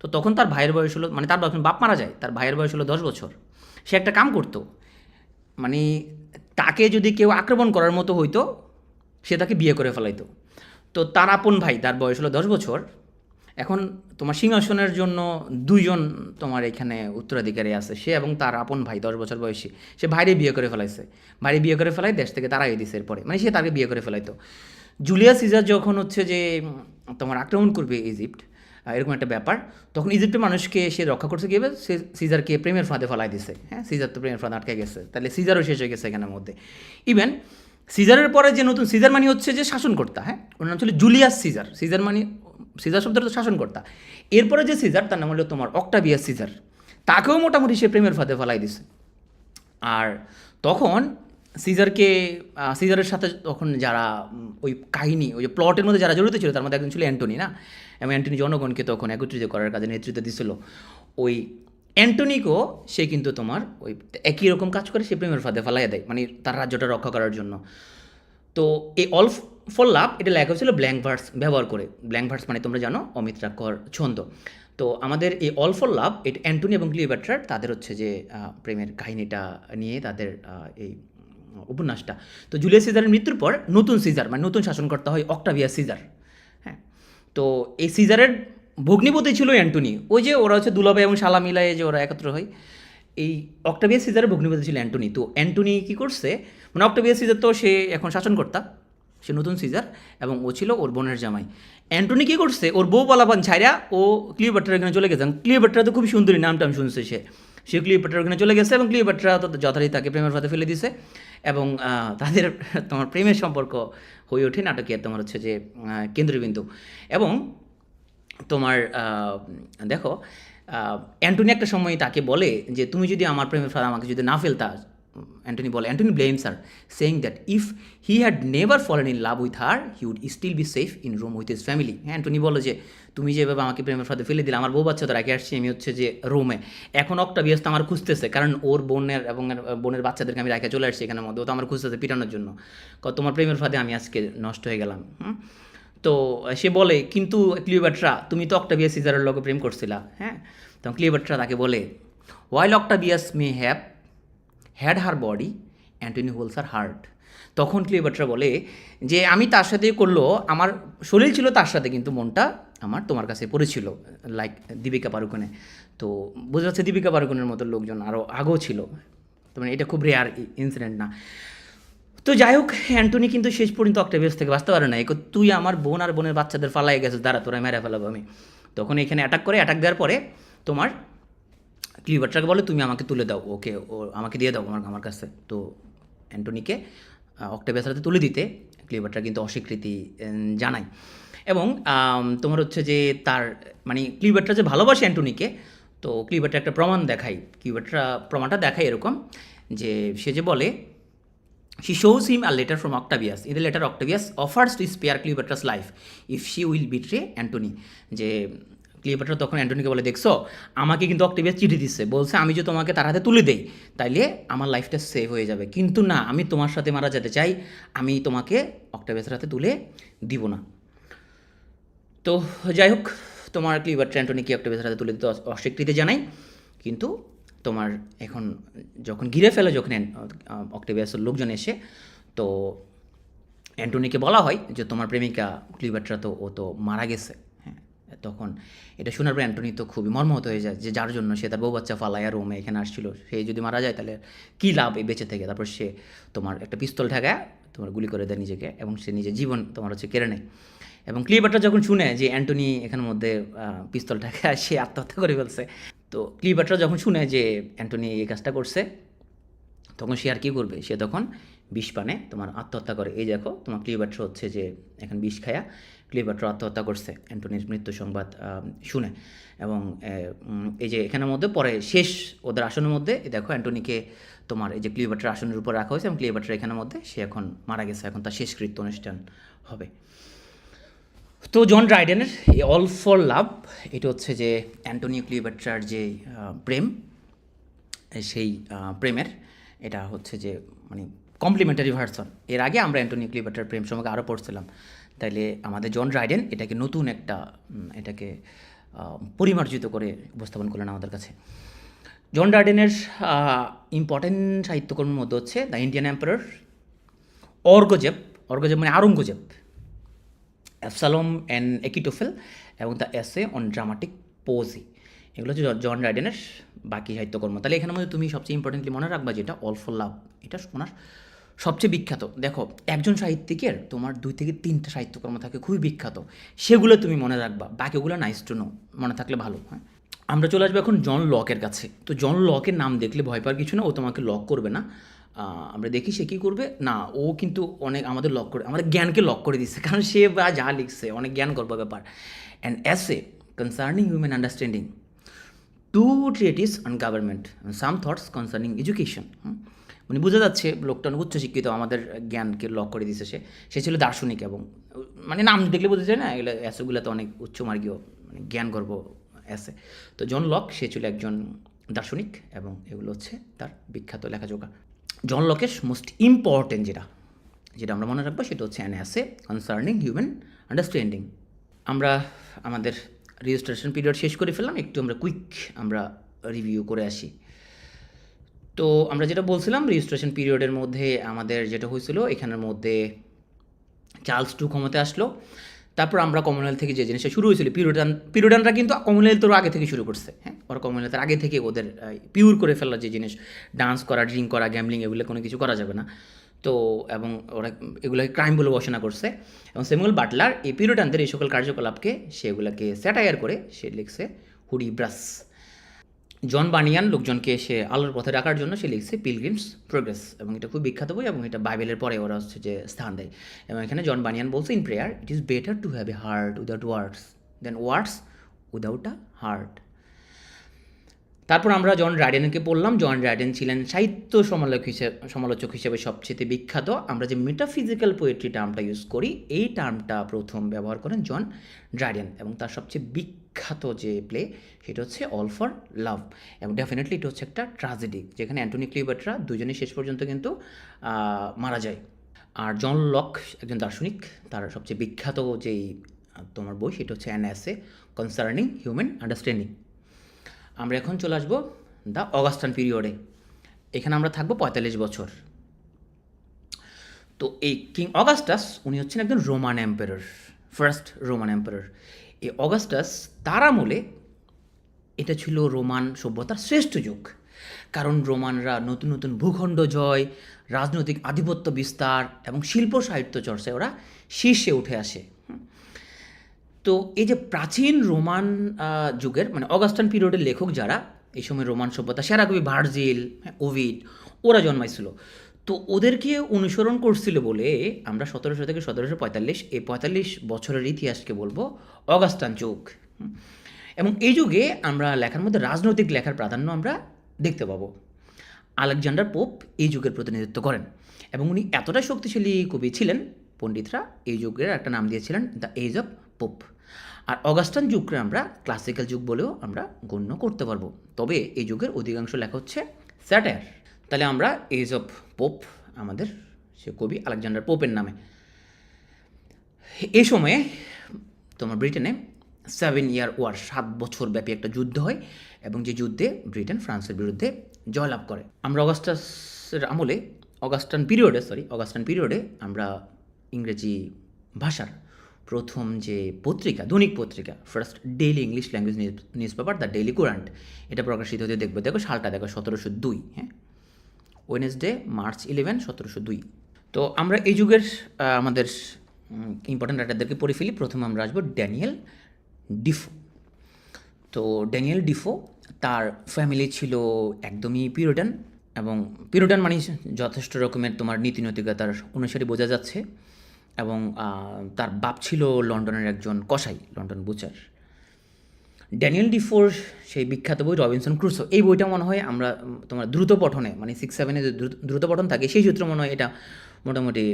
তো তখন তার ভাইয়ের বয়স হলো, মানে তার বাপ মারা যায়, তার ভাইয়ের বয়স হলো 10 বছর। সে একটা কাম করতো, মানে তাকে যদি কেউ আক্রমণ করার মতো হইতো, সে তাকে বিয়ে করে ফেলাইতো। তো তার আপন ভাই, তার বয়স হলো 10 বছর। এখন তোমার সিংহাসনের জন্য 2জন তোমার এখানে উত্তরাধিকারী আছে, সে এবং তার আপন ভাই 10 বছর বয়সী। সে বাইরে বিয়ে করে ফেলাইছে, বাইরে বিয়ে করে ফেলাই, দেশ থেকে তাড়াই দিছে এরপরে, মানে সে তাকে বিয়ে করে ফেলাইতো। জুলিয়াস সিজার যখন হচ্ছে যে তোমার আক্রমণ করবে ইজিপ্ট, এরকম একটা ব্যাপার। তখন ইজিপ্টের মানুষকে সে রক্ষা করতে গিয়ে সে সিজারকে প্রেমের ফাঁদে ফেলাই দিছে। হ্যাঁ, সিজার তো প্রেমের ফাঁদে আটকে গেছে, তাহলে সিজারও শেষ হয়ে গেছে এখানের মধ্যে। ইভেন সিজারের পরে যে নতুন সিজার মানে হচ্ছে যে শাসনকর্তা, হ্যাঁ, ওর নাম ছিল জুলিয়াস সিজার। সিজার মানে সিজার শব্দটা তো শাসনকর্তা। এরপরে যে সিজার তার নাম হলো তোমার অক্টাভিয়াস সিজার, তাকেও মোটামুটি সে প্রেমের ফাঁদে ফেলাই দিছে। আর তখন সিজারকে সিজারের সাথে তখন যারা ওই কাহিনী ওই যে প্লটের মধ্যে যারা জড়িত ছিল তার মধ্যে একজন ছিল অ্যান্টনি, না? এবং অ্যান্টনি জনগণকে তখন একত্রিত করার কাজে নেতৃত্ব দিছিল। ওই অ্যান্টনিকেও সে কিন্তু তোমার ওই একই রকম কাজ করে, সে প্রেমের ফাঁদে ফেলাইয়া দেয়, মানে তার রাজ্যটা রক্ষা করার জন্য। তো এই অল ফর লাভ এটা লেখা হয়েছিল ব্ল্যাঙ্ক ভার্স ব্যবহার করে। ব্ল্যাঙ্ক ভার্স মানে তোমরা জানো অমিত্রাক্ষর ছন্দ। তো আমাদের এই অল ফর লাভ এটা অ্যান্টনি এবং ক্লিওপেট্রার তাদের হচ্ছে যে প্রেমের কাহিনীটা নিয়ে তাদের এই উপন্যাসটা। তো জুলিয়াস সিজারের মৃত্যুর পর নতুন সিজার মানে নতুন শাসনকর্তা হয় অক্টাভিয়াস সিজার। হ্যাঁ, তো এই সিজারের ভগ্নিপতি ছিল অ্যান্টনি। ওই যে ওরা হচ্ছে দুলাভাই এবং শালা মিলায় যে ওরা একত্র হয়, এই অক্টাভিয়াস সিজারের ভগ্নিপতি ছিল অ্যান্টনি। তো অ্যান্টনি কী করছে, মানে অক্টাভিয়াস সিজার তো সে এখন শাসনকর্তা, সে নতুন সিজার, এবং ও ছিল ওর বোনের জামাই। অ্যান্টনি কী করছে, ওর বউ পালাপান ছাইরা ও ক্লিওপেট্রার এখানে চলে গেছে। ক্লিওপেট্রা তো খুব সুন্দরী, নামটা আমি শুনছে সে ক্লিওপেট্রার ওখানে চলে গেছে এবং ক্লিওপেট্রা তো যথারীতি তাকে প্রেমের ফাঁদে ফেলে দিছে। এবং তাদের তোমার প্রেমের সম্পর্ক হয়ে ওঠে নাটকের তোমার হচ্ছে যে কেন্দ্রবিন্দু। এবং তোমার দেখো অ্যান্টনি একটা সময় তাকে বলে যে তুমি যদি আমার প্রেমের ফাঁদে আমাকে যদি না ফেলতা, অ্যান্টনি বলে, Antony blames her saying that if he had never fallen in love with her he would still be safe in Rome with his family. হ্যাঁ, অ্যান্টনি বলে যে তুমি যেভাবে আমাকে প্রেমের ফাঁদে ফেলে দিলে, আমার বউ বাচ্চা তো রেখে আসছি আমি হচ্ছে যে রোমে, এখন অক্টাভিয়াস তো আমার খুঁজতেছে, কারণ ওর বোনের এবং বোনের বাচ্চাদেরকে আমি রেখে চলে আসছি এখানের মধ্যে, ও তো আমার খুঁজতেছে পিটানোর জন্য, তোমার প্রেমের ফাঁদে আমি আজকে নষ্ট হয়ে গেলাম। তো সে বলে কিন্তু ক্লিওপেট্রা তুমি তো অক্টাভিয়াস সিজারের লগে প্রেম করছিলা। হ্যাঁ, তখন ক্লিওপেট্রা তাকে বলে while Octavius may have had her body Antony holds her heart. তখন ক্লিওপেট্রা বলে যে আমি তার সাথেই করলো, আমার শরীর ছিল তার সাথে কিন্তু মনটা আমার তোমার কাছে পড়েছিল, লাইক দীপিকা পাড়ুকোনে। তো বোঝা যাচ্ছে দীপিকা পাড়ুকোনের মতো লোকজন আরও আগেও ছিল, তো মানে এটা খুব রেয়ার ইনসিডেন্ট না। তো যাই হোক, অ্যান্টনি কিন্তু শেষ পর্যন্ত অক্টাভিয়াস থেকে বাঁচতে পারে না। তুই আমার বোন আর বোনের বাচ্চাদের ফালাই গেছে, দাঁড়া তোরা মেরে ফেলাবো আমি। তখন এখানে অ্যাটাক করে, অ্যাটাক দেওয়ার পরে তোমার ক্লিওপেট্রাকে বলে তুমি আমাকে তুলে দাও, ওকে ও আমাকে দিয়ে দাও আমার কাছে। তো অ্যান্টনিকে অক্টাভিয়াসের হাতে তুলে দিতে ক্লিওপেট্রা কিন্তু অস্বীকৃতি জানায়। এবং তোমার হচ্ছে যে তার মানে ক্লিওপেট্রা যে ভালোবাসে অ্যান্টনিকে, তো ক্লিওপেট্রা একটা প্রমাণ দেখায়। ক্লিওপেট্রা প্রমাণটা দেখায় এরকম যে সে যে বলে she shows him a letter from Octavius. In the letter Octavius offers to spare Cleopatra's life if she will betray Antony. যে ক্লিওপেট্রা তখন অ্যান্টনিকে বলে দেখছো আমাকে কিন্তু অক্টাভিয়াস চিঠি দিচ্ছে, বলছে আমি যে তোমাকে তার হাতে তুলে দেই তাইলে আমার লাইফটা সেভ হয়ে যাবে, কিন্তু না, আমি তোমার সাথে মারা যেতে চাই, আমি তোমাকে অক্টাভিয়াসের হাতে তুলে দিব না। তো যাই হোক, তোমার ক্লিওপেট্রা অ্যান্টনিকে অক্টাভিয়াসের হাতে তুলে দিতে অস্বীকৃতি জানাই। কিন্তু তোমার এখন যখন ঘিরে ফেলে যখন অক্টাভিয়াসের লোকজন এসে, তো অ্যান্টনিকে বলা হয় যে তোমার প্রেমিকা ক্লিওপেট্রা তো ও তো মারা গেছে। হ্যাঁ, তখন এটা শোনার পর অ্যান্টনি তো খুবই মর্মাহত হয়ে যায় যে যার জন্য সে তার বউ বাচ্চা ফালাইয়া রোমে এখানে আসছিল, সে যদি মারা যায় তাহলে কী লাভ এই বেঁচে থেকে। তারপর সে তোমার একটা পিস্তল ঠেকায় তোমার গুলি করে দেয় নিজেকে, এবং সে নিজের জীবন তোমার হচ্ছে কেড়ে নেয়। এবং ক্লিওপেট্রা যখন শুনে যে অ্যান্টনি এখানের মধ্যে পিস্তল ঠেকায় সে আত্মহত্যা করে ফেলছে, তো ক্লিওপেট্রা যখন শুনে যে অ্যান্টনি এই কাজটা করছে, তখন সে আর কী করবে, সে তখন বিষ পানে তোমার আত্মহত্যা করে। এই দেখো তোমার ক্লিওপেট্রা হচ্ছে যে এখন বিষ খায়া ক্লিওপেট্রা আত্মহত্যা করছে অ্যান্টনির মৃত্যু সংবাদ শুনে। এবং এই যে এখানের মধ্যে পরে শেষ ওদের আসনের মধ্যে দেখো অ্যান্টনিকে তোমার এই যে ক্লিওপেট্রার আসনের উপর রাখা হয়েছে, এবং ক্লিওপেট্রা এখানের মধ্যে সে এখন মারা গেছে, এখন তার শেষকৃত্য অনুষ্ঠান হবে। তো জন ড্রাইডেনের এই অল ফর লাভ এটা হচ্ছে যে অ্যান্টনি ক্লিওপেট্রার যে প্রেম, সেই প্রেমের এটা হচ্ছে যে মানে কমপ্লিমেন্টারি ভার্সন। এর আগে আমরা অ্যান্টনি ক্লিওপেট্রার প্রেম সম্পর্কে আরও পড়ছিলাম, তাইলে আমাদের জন ড্রাইডেন এটাকে নতুন একটা এটাকে পরিমার্জিত করে উপস্থাপন করলেন আমাদের কাছে। জন ড্রাইডেনের ইম্পর্টেন্ট সাহিত্যকর্মের মধ্যে হচ্ছে দ্য ইন্ডিয়ান এম্পারার, অর্গজেব মানে আরঙ্গজেব, অ্যাবসালম অ্যান্ড একিটোফেল, এবং দ্য এসে অন ড্রামাটিক পোজি। এগুলো হচ্ছে জন ড্রাইডেনের বাকি সাহিত্যকর্ম। তাহলে এখানের মধ্যে তুমি সবচেয়ে ইম্পর্টেন্টলি মনে রাখবা যেটা অল ফর লাভ, এটা ওনার সবচেয়ে বিখ্যাত দেখো, একজন সাহিত্যিকের তোমার 2 থেকে 3টা সাহিত্যকর্ম থাকে খুবই বিখ্যাত, সেগুলো তুমি মনে রাখবা, বাকিগুলো নাইস টু নো, মনে থাকলে ভালো। হ্যাঁ, আমরা চলে আসবো এখন জন লকের কাছে। তো জন লকের নাম দেখলে ভয় পাওয়ার কিছু না, ও তোমাকে লক করবে না। আমরা দেখি সে কী করবে না, ও কিন্তু অনেক আমাদের লক করে, আমাদের জ্ঞানকে লক করে দিচ্ছে, কারণ সে বা যা লিখছে অনেক জ্ঞান করবো ব্যাপার। And essay concerning human understanding, two treatise on government, some thoughts concerning education. মানে বোঝা যাচ্ছে লোকটা অনেক উচ্চশিক্ষিত, আমাদের জ্ঞানকে লক করে দিছে। সে ছিল দার্শনিক, এবং মানে নাম দেখলে বোঝা যায় না, এগুলো অ্যাসেগুলো তো অনেক উচ্চমার্গীয়, মানে জ্ঞান গর্ব অ্যাসে। তো জন লক সে ছিল একজন দার্শনিক, এবং এগুলো হচ্ছে তার বিখ্যাত লেখাজোখা। জন লকের মোস্ট ইম্পর্টেন্ট যেটা যেটা আমরা মনে রাখবো সেটা হচ্ছে an as concerning human understanding. আমরা আমাদের রেজিস্ট্রেশন পিরিয়ড শেষ করে ফেললাম, একটু আমরা কুইক আমরা রিভিউ করে আসি। তো আমরা যেটা বলছিলাম, রেজিস্ট্রেশন পিরিয়ডের মধ্যে আমাদের যেটা হয়েছিল, এখানের মধ্যে চার্লস টু ক্ষমতায় আসলো। তারপর আমরা কমনওয়েলথ থেকে যে জিনিসটা শুরু হয়েছিল, পিরিয়ডানরা কিন্তু কমনওয়েলথের আগে থেকে শুরু করছে। হ্যাঁ, ওরা কমনওয়েলথের আগে থেকে ওদের পিওর করে ফেলার যে জিনিস, ডান্স করা, ড্রিঙ্ক করা, গ্যাম্বলিং, এগুলো কোনো কিছু করা যাবে না। তো এবং ওরা এগুলোকে ক্রাইম বলে ঘোষণা করছে। এবং স্যামুয়েল বাটলার এই পিরিয়ডানদের এই সকল কার্যকলাপকে সেগুলোকে স্যাটায়ার করে সে লিখছে হুডিব্রাস। জন বানিয়ান লোকজনকে সে আলোর পথে রাখার জন্য সে লিখছে পিলগ্রিমস প্রোগ্রেস, এবং এটা খুব বিখ্যাত বই, এবং এটা বাইবেলের পরে ওরা হচ্ছে যে স্থান দেয়। এবং এখানে জন বানিয়ান বলছে, in prayer it is better to have a heart without words than words without a heart. তারপর আমরা জন রাইডেনকে পড়লাম। জন রাইডেন ছিলেন সাহিত্য সমালোচক হিসেবে সবচেয়ে বিখ্যাত। আমরা যে মেটাফিজিক্যাল পোয়েট্রি টার্মটা ইউজ করি, এই টার্মটা প্রথম ব্যবহার করেন জন রাইডেন, এবং তার সবচেয়ে বিখ্যাত যে প্লে সেটা হচ্ছে অল ফর লাভ। এবং ডেফিনেটলি এটা হচ্ছে একটা ট্র্যাজেডি, যেখানে অ্যান্টনি ক্লিওপেট্রা দুজনেই শেষ পর্যন্ত কিন্তু মারা যায়। আর জন লক একজন দার্শনিক, তার সবচেয়ে বিখ্যাত যেই তোমার বই সেটা হচ্ছে an as concerning human understanding. আমরা এখন চলে আসবো দ্য অগাস্টান পিরিয়ডে। এখানে আমরা থাকবো 45 বছর। তো এই কিং অগাস্টাস উনি হচ্ছেন একজন Roman emperor, first Roman emperor. এই অগাস্টাস তার আমলে এটা ছিল রোমান সভ্যতার শ্রেষ্ঠ যুগ, কারণ রোমানরা নতুন নতুন ভূখণ্ড জয়, রাজনৈতিক আধিপত্য বিস্তার এবং শিল্প সাহিত্য চর্চায় ওরা শীর্ষে উঠে আসে। তো এই যে প্রাচীন রোমান যুগের মানে অগাস্টান পিরিয়ডের লেখক যারা, এই সময় রোমান সভ্যতা সেরা কবি ভার্জিল, ওভিড, ওরা জন্মাইছিল। তো ওদেরকে অনুসরণ করছিল বলে আমরা 1700 থেকে 1745 এই 45 বছরের ইতিহাসকে বলবো অগাস্টান যুগ। এবং এই যুগে আমরা লেখার মধ্যে রাজনৈতিক লেখার প্রাধান্য আমরা দেখতে পাবো। আলেকজান্ডার পোপ এই যুগের প্রতিনিধিত্ব করেন, এবং উনি এতটাই শক্তিশালী কবি ছিলেন, পণ্ডিতরা এই যুগের একটা নাম দিয়েছিলেন দ্য এজ অফ পোপ। আর অগাস্টান যুগকে আমরা ক্লাসিক্যাল যুগ বলেও আমরা গণ্য করতে পারবো। তবে এই যুগের অধিকাংশ লেখা হচ্ছে স্যাটায়ার। তাহলে আমরা এজ অফ পোপ, আমাদের সে কবি আলেকজান্ডার পোপের নামে। এই সময়ে তোমার ব্রিটেনে 7 ইয়ার ওয়ার, 7 বছর ব্যাপী একটা যুদ্ধ হয়, এবং যে যুদ্ধে ব্রিটেন ফ্রান্সের বিরুদ্ধে জয়লাভ করে। আমরা অগাস্টাসের আমলে অগাস্টান পিরিয়ডে আমরা ইংরেজি ভাষার প্রথম যে পত্রিকা, দৈনিক পত্রিকা, first daily English language newspaper the daily Courant, এটা প্রকাশিত হতে দেখো সালটা দেখো 1702। হ্যাঁ, ওয়েনেসডে মার্চ 11, 1702। তো আমরা এই যুগের আমাদের ইম্পর্টেন্ট রাইটারদেরকে পড়ে ফেলি। প্রথমে আমরা আসবো ড্যানিয়েল ডিফো। তো ড্যানিয়েল ডিফো, তার ফ্যামিলি ছিল একদমই পিউরিটান, এবং পিউরিটান মানে যথেষ্ট রকমের তোমার নীতি নৈতিকতার অনুসারী বোঝা যাচ্ছে। এবং তার বাপ ছিল লন্ডনের একজন কসাই, লন্ডন বুচার। ড্যানিয়েল ডিফোর সেই বিখ্যাত বই রবিনসন ক্রুসো, এই বইটা মনে হয় আমরা তোমার দ্রুত পঠনে মানে 6-7 যে দ্রুত পঠন থাকে সেই সূত্রে মনে হয় এটা মোটামুটি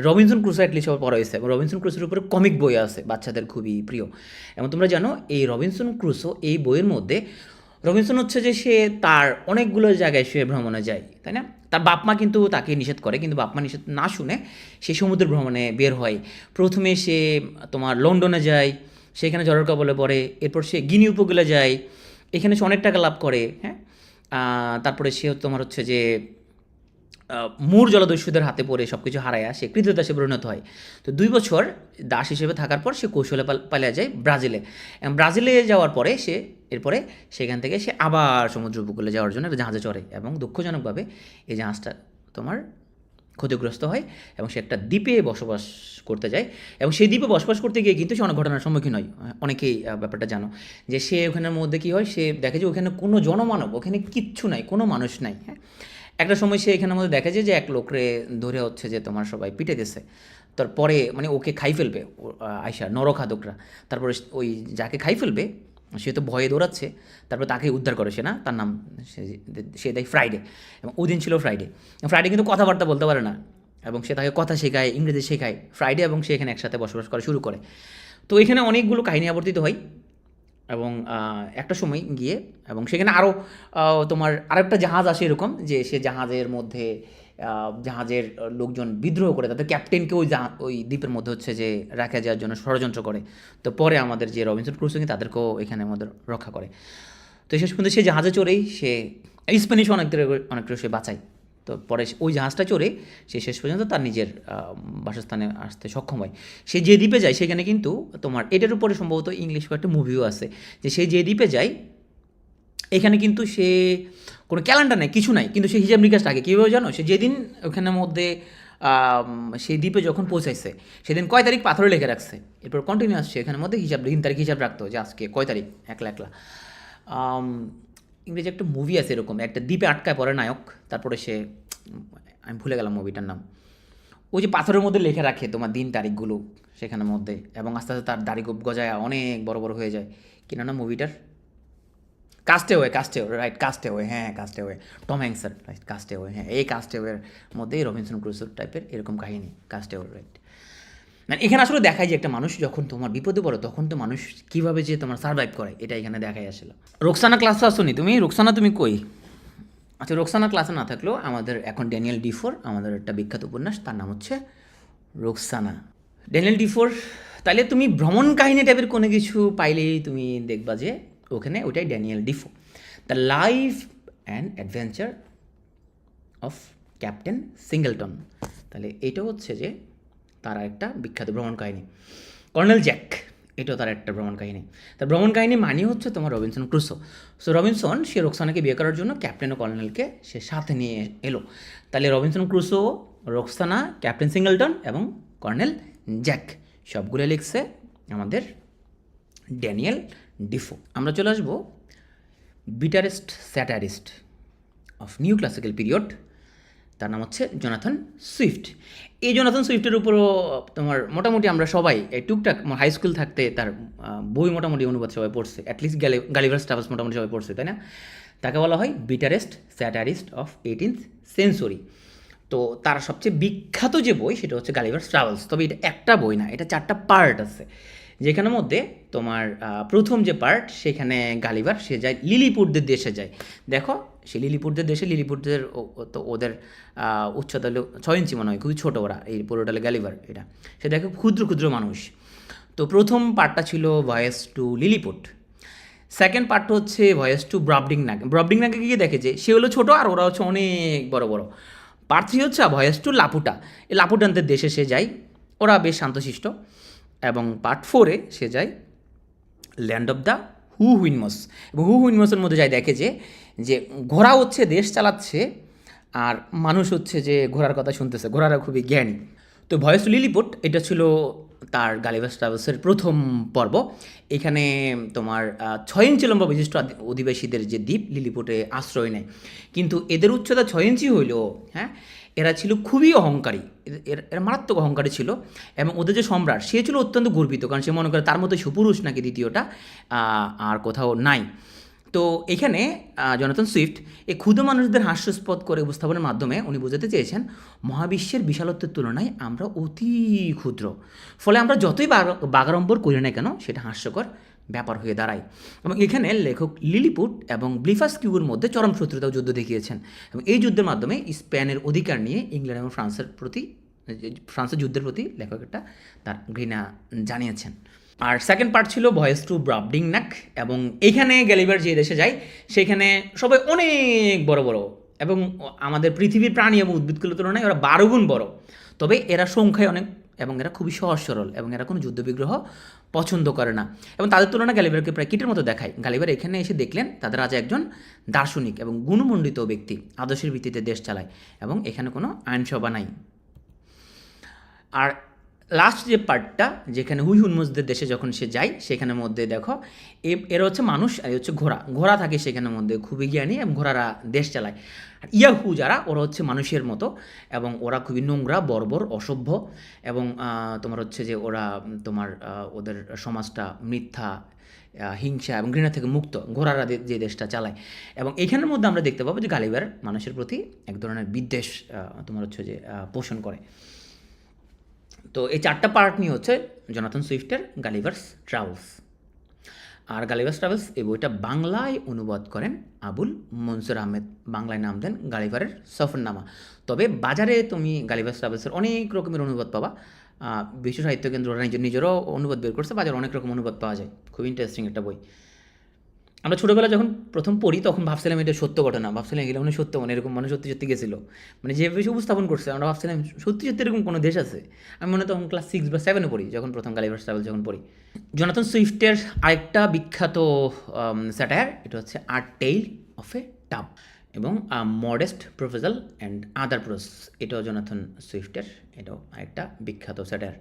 রবিনসন ক্রুসো অ্যাটলিস্ট পড়া হয়েছে। এবং রবিনসন ক্রুসোর উপরে কমিক বই আছে, বাচ্চাদের খুবই প্রিয়। এবং তোমরা জানো এই রবিনসন ক্রুসো এই বইয়ের মধ্যে রবিনসন হচ্ছে যে সে তার অনেকগুলো জায়গায় সে ভ্রমণে যায়, তাই না? তার বাপ মা কিন্তু তাকে নিষেধ করে, কিন্তু বাপ মা নিষেধ না শুনে সে সমুদ্র ভ্রমণে বের হয়। প্রথমে সে তোমার লন্ডনে যায়, সেখানে ঝড়ের কবলে পড়ে। এরপর সে গিনি উপকূলে যায়, এখানে সে অনেক টাকা লাভ করে। হ্যাঁ, তারপরে সে তোমার হচ্ছে যে মূর জলদস্যুদের হাতে পড়ে সব কিছু হারায় সে কৃতদাসে পরিণত হয়। তো 2 বছর দাস হিসেবে থাকার পর সে কৌশলে পালিয়ে যায় ব্রাজিলে। এবং ব্রাজিলে যাওয়ার পরে এরপরে সেখান থেকে সে আবার সমুদ্র উপকূলে যাওয়ার জন্য একটা জাহাজে চড়ে, এবং দুঃখজনকভাবে এই জাহাজটা তোমার ক্ষতিগ্রস্ত হয় এবং সে একটা দ্বীপে বসবাস করতে যায় এবং সেই দ্বীপে বসবাস করতে গিয়ে কিন্তু সে অনেক ঘটনার সম্মুখীন হয়। অনেকেই ব্যাপারটা জানো যে সে ওখানের মধ্যে কী হয়, সে দেখে যে ওখানে কোনো জনমানব, ওখানে কিচ্ছু নাই, কোনো মানুষ নাই। হ্যাঁ, একটা সময় সে এখানের মধ্যে দেখে যে এক লোকরে ধরে হচ্ছে যে তোমার সবাই পিটে দিছে, তারপরে মানে ওকে খাই ফেলবে আয়সা নরখাদকরা। তারপরে ওই যাকে খাই ফেলবে সে তো ভয়ে দৌড়াচ্ছে, তারপর তাকে উদ্ধার করে সে, না তার নাম সে দেয় ফ্রাইডে, এবং ওই দিন ছিল ফ্রাইডে। ফ্রাইডে কিন্তু কথাবার্তা বলতে পারে না এবং সে তাকে কথা শেখায়, ইংরেজি শেখায় ফ্রাইডে, এবং সে এখানে একসাথে বসবাস করা শুরু করে। তো এখানে অনেকগুলো কাহিনী আবর্তিত হয় এবং একটা সময় গিয়ে এবং সেখানে আরও তোমার আরেকটা জাহাজ আসে এরকম যে সে জাহাজের মধ্যে জাহাজের লোকজন বিদ্রোহ করে তাদের ক্যাপ্টেনকে ওই দ্বীপের মধ্যে হচ্ছে যে রাখা যাওয়ার জন্য ষড়যন্ত্র করে। তো পরে আমাদের যে রবিনসন ক্রুসো তাদেরকেও এখানে আমাদের রক্ষা করে। তো শেষ পর্যন্ত সে জাহাজে চড়েই সে স্প্যানিশ অনেকটা সে বাঁচায়। তো পরে ওই জাহাজটা চড়ে সে শেষ পর্যন্ত তার নিজের বাসস্থানে আসতে সক্ষম হয়। সে যে দ্বীপে যায় সেখানে কিন্তু তোমার এটার উপরে সম্ভবত ইংলিশ একটা মুভিও আছে, যে সে যে দ্বীপে যায় এখানে কিন্তু সে কোনো ক্যালেন্ডার নেই, কিছু নাই, কিন্তু সে হিসাব নিকাশ রাখে। কীভাবে জানো? সে যেদিন ওখানের মধ্যে সেই দ্বীপে যখন পৌঁছাইছে সেদিন কয় তারিখ পাথরে লিখে রাখছে, এরপর কন্টিনিউ আসছে এখানের মধ্যে হিসাব, দিন তারিখ হিসাব রাখতো যে আজকে কয় তারিখ, একলা একলা। ইংরেজি একটা মুভি আছে এরকম, একটা দ্বীপে আটকায় পড়ে নায়ক, তারপরে সে, আমি ভুলে গেলাম মুভিটার নাম, ওই যে পাথরের মধ্যে লিখে রাখে তোমার দিন তারিখগুলো সেখানের মধ্যে, এবং আস্তে আস্তে তার দাড়ি গজায় অনেক বড় বড় হয়ে যায়। কিনা না মুভিটার? কাস্টেওয়ে, রাইট, কাস্টেওয়ে, হ্যাঁ কাস্টেওয়ে, টম হ্যাঙ্কসের, রাইট, কাস্টেওয়ে, হ্যাঁ এই কাস্টেওয়ের মধ্যেই রবিনসন ক্রুসোর টাইপের এরকম কাহিনী, কাস্টেওয়ে, রাইট। মানে এখানে আসলে দেখায় যে একটা মানুষ যখন তোমার বিপদে পড়ে তখন তো মানুষ কীভাবে যে তোমার সার্ভাইভ করে, এটা এখানে দেখাই আসলে। রোকসানা ক্লাসে আসো নি তুমি? রোকসানা তুমি কই? আচ্ছা, রোকসানা ক্লাসে না থাকলেও আমাদের এখন ড্যানিয়েল ডিফোর, আমাদের একটা বিখ্যাত উপন্যাস, তার নাম হচ্ছে রোকসানা। ড্যানিয়েল ডিফোর, তাইলে তুমি ভ্রমণ কাহিনী টাইপের কোনো কিছু পাইলেই তুমি দেখবা যে ওখানে ওইটাই Daniel Defoe, the life and adventure of captain singleton. তাহলে এটা হচ্ছে যে তার একটা বিখ্যাত ভ্রমণ কাহিনী। কর্নেল জ্যাক, এটাও তার একটা ভ্রমণ কাহিনী। তার ভ্রমণ কাহিনী মানে হচ্ছে তোমার রবিনসন ক্রুসো। সো রবিনসন সে রোকসানাকে বিয়ে করার জন্য ক্যাপ্টেন ও কর্নেলকে সে সাথে নিয়ে এলো। তাহলে Robinson Crusoe, Roxana, captain Singleton এবং কর্নেল জ্যাক সবগুলো লিখছে আমাদের ড্যানিয়েল ডিফো। আমরা চলে আসবো bitterest satirist of new classical period, তার নাম হচ্ছে জোনাথন সুইফট। এই জোনাথন সুইফটের উপরও তোমার মোটামুটি আমরা সবাই এই টুকটাক হাই স্কুল থাকতে তার বই মোটামুটি অনুবাদ সবাই পড়ছে, অ্যাটলিস্ট গালিভার স্টাফস মোটামুটি সবাই পড়ছে, তাই না? তাকে বলা হয় বিটারেস্ট স্যাটারিস্ট অফ 18th সেঞ্চুরি। তো তার সবচেয়ে বিখ্যাত যে বই সেটা হচ্ছে গালিভার ট্রাভেলস। তবে এটা একটা বই না, এটা 4টা পার্ট আছে, যেখানের মধ্যে তোমার প্রথম যে পার্ট সেখানে গালিভার সে যায় লিলিপুটদের দেশে যায়। দেখো সে লিলিপুটদের দেশে, লিলিপুটদের তো ওদের উচ্চতা হলো 6 ইঞ্চি মনে হয়, খুবই ছোটো ওরা, এই পুরোটালে গালিভার, এটা সে দেখো ক্ষুদ্র ক্ষুদ্র মানুষ। তো প্রথম পার্টটা ছিল voyage to Lilliput, second part হচ্ছে ভয়েস টু ব্রবডিংনাগ। ব্রবডিংনাগে গিয়ে দেখে যে সে হলো ছোটো আর ওরা হচ্ছে অনেক বড় বড়। পার্ট 3 হচ্ছে ভয়েস টু লাপুটা, এই লাপুটানদের দেশে সে যায়, ওরা বেশ শান্তশিষ্ট। এবং পার্ট 4-এ সে যায় ল্যান্ড অফ দ্য হুইনমস, এবং হুইনমসের মধ্যে যায় দেখে যে ঘোড়া হচ্ছে দেশ চালাচ্ছে আর মানুষ হচ্ছে যে ঘোড়ার কথা শুনতেছে, ঘোড়ারা খুবই জ্ঞানী। তো ভয়েস টু লিলিপুট এটা ছিল তার গালিভার ট্রাভেলসের প্রথম পর্ব। এখানে তোমার 6 ইঞ্চি লম্বা বিশিষ্ট অধিবাসীদের যে দ্বীপ লিলিপুটে আশ্রয় নেয়, কিন্তু এদের উচ্চতা 6 ইঞ্চি হইলেও হ্যাঁ এরা ছিল খুবই অহংকারী, এরা মারাত্মক অহংকারী ছিল। এবং ওদের যে সম্রাট সে ছিল অত্যন্ত গর্বিত, কারণ সে মনে করে তার মতো সুপুরুষ নাকি দ্বিতীয়টা আর কোথাও নাই। তো এখানে জোনাথন সুইফট এই ক্ষুদ্র মানুষদের হাস্যস্পদ করে উপস্থাপনের মাধ্যমে উনি বোঝাতে চেয়েছেন মহাবিশ্বের বিশালত্বের তুলনায় আমরা অতি ক্ষুদ্র, ফলে আমরা যতই বাগাড়ম্বর করি না কেন সেটা হাস্যকর ব্যাপার হয়ে দাঁড়ায়। এবং এখানে লেখক লিলিপুট এবং ব্লিফাস্কিউর মধ্যে চরম শত্রুতা যুদ্ধ দেখিয়েছেন, এবং এই যুদ্ধের মাধ্যমে স্পেনের অধিকার নিয়ে ইংল্যান্ড এবং ফ্রান্সের যুদ্ধের প্রতি লেখক একটা তার ঘৃণা জানিয়েছেন। আর সেকেন্ড পার্ট ছিল ভয়েস টু ব্রবডিংনাগ, এবং এইখানে গ্যালিভার যে দেশে যায় সেখানে সবাই অনেক বড় বড়, এবং আমাদের পৃথিবীর প্রাণী এবং উদ্ভিদগুলোর তুলনায় ওরা 12 গুণ বড়, তবে এরা সংখ্যায় অনেক এবং এরা খুবই সহজ সরল এবং এরা কোনো যুদ্ধবিগ্রহ পছন্দ করে না এবং তাদের তুলনায় গালিভারকে প্রায় কীটের মতো দেখায়। গালিভার এখানে এসে দেখলেন তাদের রাজা একজন দার্শনিক এবং গুণমণ্ডিত ব্যক্তি, আদর্শের ভিত্তিতে দেশ চালায় এবং এখানে কোনো আইনসভা নাই। আর লাস্ট যে পার্টটা যেখানে হুনমুজদের দেশে যখন সে যায় সেখানের মধ্যে দেখো এরা হচ্ছে মানুষ আর হচ্ছে ঘোড়া থাকে সেখানের মধ্যে, খুবই জ্ঞানী এবং ঘোড়ারা দেশ চালায়। আর ইয়াহু যারা ওরা হচ্ছে মানুষের মতো এবং ওরা খুবই নোংরা, বর্বর, অসভ্য এবং তোমার হচ্ছে যে ওরা তোমার ওদের সমাজটা মিথ্যা, হিংসা এবং ঘৃণা থেকে মুক্ত, ঘোড়ারা যে দেশটা চালায়। এবং এখানের মধ্যে আমরা দেখতে পাবো যে গালিভার মানুষের প্রতি এক ধরনের বিদ্বেষ তোমার হচ্ছে যে পোষণ করে। তো এই 4টা পার্ট নিয়ে হচ্ছে জোনাথন সুইফটের গালিভার্স ট্রাভেলস। আর গালিভার্স ট্রাভেলস এই বইটা বাংলায় অনুবাদ করেন আবুল মনসুর আহমেদ, বাংলায় নাম দেন গালিভারের সফরনামা। তবে বাজারে তুমি গালিভার্স ট্রাভেলসের অনেক রকমের অনুবাদ পাবা, বিশ্ব সাহিত্য কেন্দ্র নিজেরও অনুবাদ বের করছে, বাজারে অনেক রকম অনুবাদ পাওয়া যায়। খুব ইন্টারেস্টিং একটা বই। আমরা ছোটোবেলা যখন প্রথম পড়ি তখন ভাবছিলাম এটা সত্য ঘটনা, ভাবছিলাম এগুলো মানে সত্য, মানে এরকম মানে সত্যি সত্যি গেছিলো, মানে যেভাবে সে উপস্থাপন করছে আমরা ভাবছিলাম সত্যি সত্যি এরকম কোনো দেশ আছে। আমি মনে তখন ক্লাস 6 বা 7 পড়ি যখন প্রথম গালিভার্স ট্রাভেল যখন পড়ি। জোনাথন সুইফটের আরেকটা বিখ্যাত স্যাটায়ার, এটা হচ্ছে a tale of a tub এবং modest proposal and other prose, এটাও জোনাথন সুইফটের, এটাও আরেকটা বিখ্যাত satire.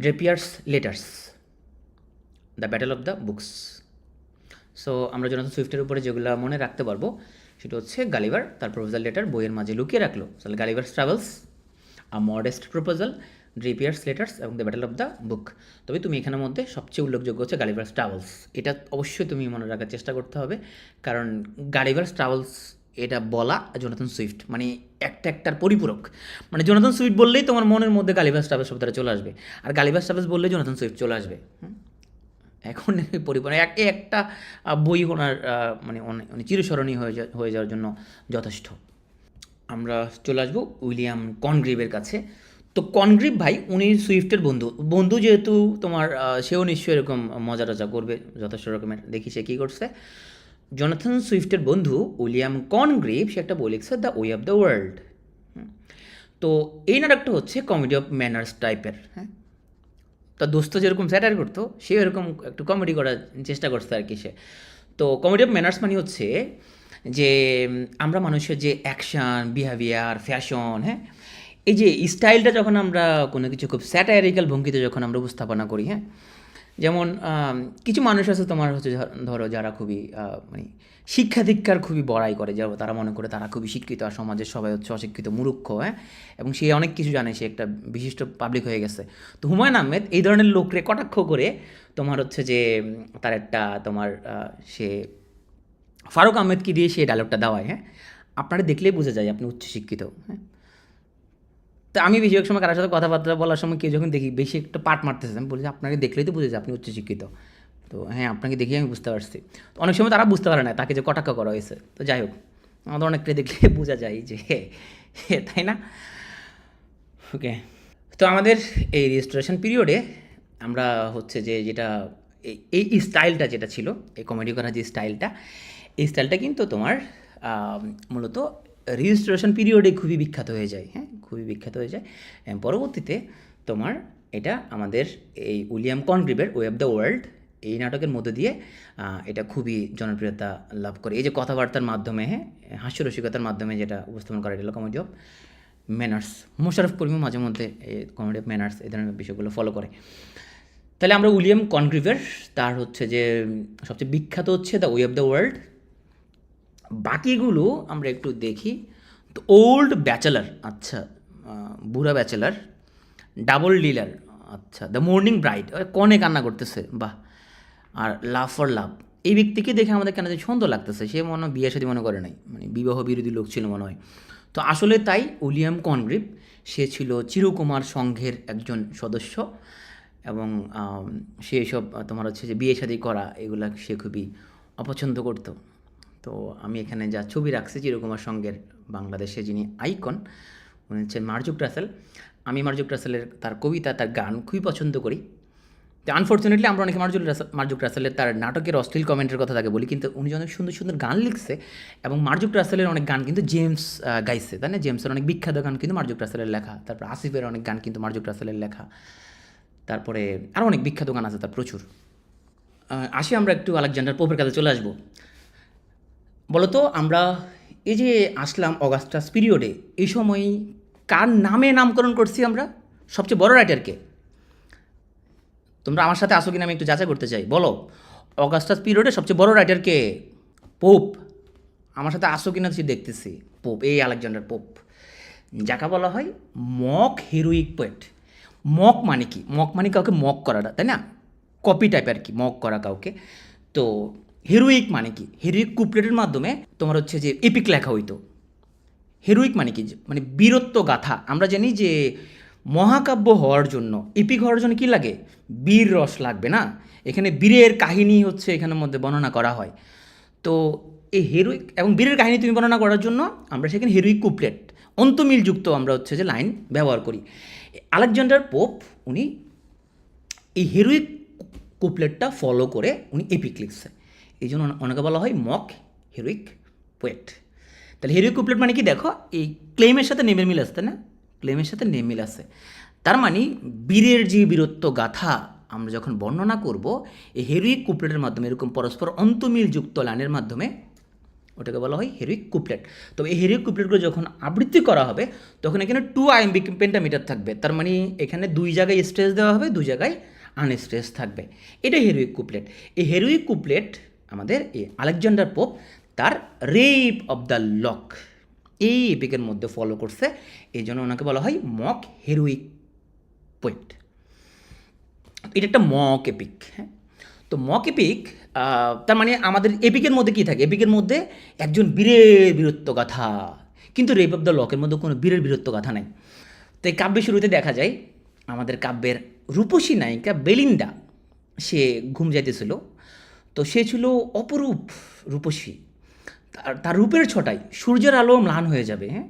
Drapier's letters, the battle of the books. So আমরা জোনাথন সুইফটের উপরে যেগুলো মনে রাখতে পারবো সেটা হচ্ছে গালিভার তার প্রপোজাল লেটার বইয়ের মাঝে লুকিয়ে রাখলো, তাহলে গালিভার্স ট্রাভেলস, আ মডেস্ট প্রপোজাল, ড্রেপিয়ার্স লেটার্স এবং the battle of the book. তবে তুমি এখানের মধ্যে সবচেয়ে উল্লেখযোগ্য হচ্ছে গালিভার্স ট্রাভেলস, এটা অবশ্যই তুমি মনে রাখার চেষ্টা করতে হবে, কারণ গালিভার্স ট্রাভেলস এটা বলা জোনাথন সুইফট মানে একটার পরিপূরক, মানে জোনাথন সুইফট বললেই তোমার মনের মধ্যে গালিভার্স ট্রাভেলস শব্দটা চলে আসবে, আর গালিভার্স ট্রাভেলস বললেই জোনাথন সুইফট চলে আসবে। এখন পরিপূর্ণ একটা বই ওনার মানে অনেক চিরস্মরণীয় হয়ে যাওয়ার জন্য যথেষ্ট। আমরা চলে আসবো উইলিয়াম কনগ্রিভের কাছে। তো কনগ্রিভ ভাই উনি সুইফটের বন্ধু যেহেতু তোমার সেও নিশ্চয়ই এরকম মজা টজা করবে যথেষ্ট রকমের। দেখি সে কী করছে। জোনাথন সুইফটের বন্ধু উইলিয়াম কনগ্রিভ সে একটা বই লিখছে the way of the world. তো এই নাটকটা হচ্ছে কমেডি অফ ম্যানার্স টাইপের। হ্যাঁ, তার দোস্ত যেরকম স্যাটার করতো সে এরকম একটু কমেডি করার চেষ্টা করছে আর কি সে। তো কমেডি অফ ম্যানার্স মানে হচ্ছে যে আমরা মানুষের যে অ্যাকশান, বিহেভিয়ার, ফ্যাশন, হ্যাঁ, এই যে স্টাইলটা যখন আমরা কোনো কিছু খুব স্যাটায়ারিক্যাল ভঙ্গিতে যখন আমরা উপস্থাপনা করি, হ্যাঁ, যেমন কিছু মানুষ আছে তোমার হচ্ছে ধরো যারা খুবই মানে শিক্ষা দীক্ষার খুবই বড়াই করে, যারা তারা মনে করে তারা খুবই শিক্ষিত আর সমাজের সবাই হচ্ছে অশিক্ষিত মূর্খ, হ্যাঁ, এবং সে অনেক কিছু জানে, সে একটা বিশিষ্ট পাবলিক হয়ে গেছে। তো হুমায়ুন আহমেদ এই ধরনের লোকরে কটাক্ষ করে তোমার হচ্ছে যে তার একটা তোমার সে ফারুক আহমেদকে দিয়ে সে ডায়লগটা দেওয়ায়, হ্যাঁ, আপনারা দেখলেই বোঝা যায় আপনি উচ্চশিক্ষিত। হ্যাঁ, তো আমি বেশিরভাগ সময় কারোর সাথে কথাবার্তা বলার সময় কেউ যখন দেখি বেশি একটা পাট মারতেছে, আমি বলি যে আপনাকে দেখলেই তো বুঝে যায় আপনি উচ্চশিক্ষিত। তো হ্যাঁ, আপনাকে দেখেই আমি বুঝতে পারছি। তো অনেক সময় তারা বুঝতে পারে না তাকে যে কটাক্ষ করা হয়েছে। তো যাই হোক, আমাদের অনেকটা দেখলে বোঝা যায় যে তাই না। ওকে, তো আমাদের এই রেজিস্ট্রেশন পিরিয়ডে আমরা হচ্ছে যে যেটা এই স্টাইলটা যেটা ছিল, এই কমেডি করার যে স্টাইলটা, এই স্টাইলটা কিন্তু তোমার মূলত রেজিস্ট্রেশন পিরিয়ডে খুবই বিখ্যাত হয়ে যায়। হ্যাঁ, খুবই বিখ্যাত হয়ে যায়। পরবর্তীতে তোমার এটা আমাদের এই উইলিয়াম কনগ্রিভের ওয়ে অফ দ্য ওয়ার্ল্ড এই নাটকের মধ্যে দিয়ে এটা খুবই জনপ্রিয়তা লাভ করে। এই যে কথাবার্তার মাধ্যমে, হ্যাঁ, হাস্যরসিকতার মাধ্যমে যেটা উপস্থাপন করা, এটা কমেডি অফ ম্যানার্স। মোশাররফ করিমও মাঝে মধ্যে এই কমেডি অফ ম্যানার্স এই ধরনের বিষয়গুলো ফলো করে। তাহলে আমরা উইলিয়াম কনগ্রিভের তার হচ্ছে যে সবচেয়ে বিখ্যাত হচ্ছে the way of the world. বাকিগুলো আমরা একটু দেখি। তো ওল্ড ব্যাচেলার, আচ্ছা, বুড়া ব্যাচেলার, ডাবল ডিলার, আচ্ছা, দ্য মর্নিং ব্রাইড, কনে কান্না করতেছে, বাহ, আর লাভ ফর লাভ, এই ব্যক্তিকে দেখে আমাদের কেন যে সুন্দর লাগতেছে, সে মনে হয় বিয়ে সাথে মনে করে নাই, মানে বিবাহ বিরোধী লোক ছিল মনে হয়। তো আসলে তাই উইলিয়াম কনগ্রিভ সে ছিল চিরকুমার সংঘের একজন সদস্য এবং সে সব তোমার হচ্ছে যে বিয়ে শাদী করা এগুলা সে খুবই অপছন্দ করতো। তো আমি এখানে যা ছবি রাখছি চিরকুমার সংঘের বাংলাদেশে যিনি আইকন উনি হচ্ছেন মার্জুক রাসেল। আমি মার্জুক রাসেলের তার কবিতা, তার গান খুবই পছন্দ করি। তো আনফর্চুনেটলি আমরা অনেকে মার্জুক রাসেলের তার নাটকের অশ্লীল কমেন্টের কথা তাকে বলি, কিন্তু উনি অনেক সুন্দর সুন্দর গান লিখছে এবং মার্জুক রাসেলের অনেক গান কিন্তু জেমস গাইছে, তাই না? জেমসের অনেক বিখ্যাত গান কিন্তু মার্জুক রাসেলের লেখা, তারপর আসিফের অনেক গান কিন্তু মার্জুক রাসেলের লেখা, তারপরে আরও অনেক বিখ্যাত গান আছে তার প্রচুর। আসি আমরা একটু আলেকজান্ডার পোপের কাছে চলে আসবো। বলতো আমরা এই যে আসলাম অগাস্টাস পিরিয়ডে, এই সময় কার নামে নামকরণ করছি আমরা? সবচেয়ে বড় রাইটারকে? তোমরা আমার সাথে আসো কিনা আমি একটু যাচাই করতে চাই, বলো। অগাস্টাস পিরিয়ডে সবচেয়ে বড় রাইটার কে? পোপ। আমার সাথে আসো কিনা সে দেখতেছি। পোপ, এই আলেকজান্ডার পোপ, যাকে বলা হয় মক হিরোইক পোয়েট। মক মানে কি? মক মানে কাউকে মক করাটা, তাই না? কপি টাইপ আর কি, মক করা কাউকে। তো হিরোইক মানে কি? হিরোইক কুপলেটের মাধ্যমে তোমার হচ্ছে যে এপিক লেখা হইতো। হিরোইক মানে কি? মানে বীরত্ব গাথা। আমরা জানি যে মহাকাব্য হওয়ার জন্য, এপিক হওয়ার জন্য কী লাগে? বীর রস লাগবে না? এখানে বীরের কাহিনী হচ্ছে এখানের মধ্যে বর্ণনা করা হয়। তো এই হিরোইক এবং বীরের কাহিনী তুমি বর্ণনা করার জন্য আমরা সেখানে হিরোইক কুপলেট, অন্তমিলযুক্ত আমরা হচ্ছে যে লাইন ব্যবহার করি। আলেকজান্ডার পোপ উনি এই হিরোইক কুপলেটটা ফলো করে উনি এপিক লিখছে, এই জন্য অনেকে বলা হয় মক হিরোইক পোয়েট। তাহলে হিরোইক কুপলেট মানে কি? দেখো, এই ক্লেমের সাথে নেমের মিল আসতে না, ক্লেমের সাথে নেম মিল আছে। তার মানে বীরের যে বীরত্ব গাথা আমরা যখন বর্ণনা করব এই হিরোইক কুপলেটের মাধ্যমে, এরকম পরস্পর অন্তমিলযুক্ত লাইনের মাধ্যমে, ওটাকে বলা হয় হিরোইক কুপলেট। তবে এই হিরোইক কুপলেটগুলো যখন আবৃত্তি করা হবে তখন এখানে 2 আইএমবি পেন্টামিটার থাকবে। তার মানে এখানে 2 জায়গায় স্ট্রেস দেওয়া হবে, 2 জায়গায় আনস্ট্রেস থাকবে। এটাই হিরোইক কুপলেট। এই হিরোইক কুপলেট আমাদের এই আলেকজান্ডার পোপ তার রেপ অব দ্য লক এই এপিকের মধ্যে ফলো করছে, এই জন্য ওনাকে বলা হয় মক হিরোইক পোয়েট। এটা একটা মক এপিক। হ্যাঁ, তো মক এপিক তার মানে আমাদের এপিকের মধ্যে কী থাকে? এপিকের মধ্যে একজন বীরের বীরত্ব গাথা, কিন্তু রেপ অফ দ্য লকের মধ্যে কোনো বীরের বীরত্ব গাথা নাই। তো এই কাব্যের শুরুতে দেখা যায় আমাদের কাব্যের রূপসী নায়িকা বেলিন্ডা, সে ঘুম যাইতেছিল। তো সে ছিল অপরূপ রূপসী, তার রূপের ছটায় সূর্যের আলো ম্লান হয়ে যাবে। হ্যাঁ,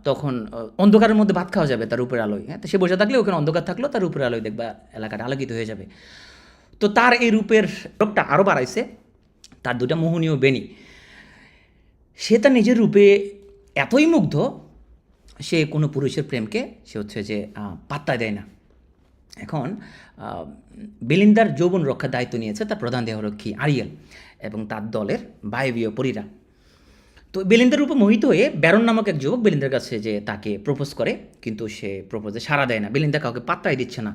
তখন অন্ধকারের মধ্যে ভাত খাওয়া যাবে তার রূপের আলোয়। হ্যাঁ, তো সে বসে থাকলে ওখানে অন্ধকার থাকলেও তার রূপের আলোয় দেখবা এলাকাটা আলোকিত হয়ে যাবে। তো তার এই রূপের রূপটা আরও বাড়াইছে তার 2টা মোহনীয় বেনি। সে তার নিজের রূপে এতই মুগ্ধ, সে কোনো পুরুষের প্রেমকে সে হচ্ছে যে পাত্তা দেয় না। এখন বেলিন্দার যৌবন রক্ষার দায়িত্ব নিয়েছে তার প্রধান দেহরক্ষী আরিয়েল এবং তার দলের বায়বীয় পরীরা। তো বেলিন্দার উপর মোহিত হয়ে ব্যারন নামক এক যুবক বেলিন্দার কাছে যে তাকে প্রপোজ করে, কিন্তু সে প্রপোজে সাড়া দেয় না। বেলিন্দা কাউকে পাত্তাই দিচ্ছে না।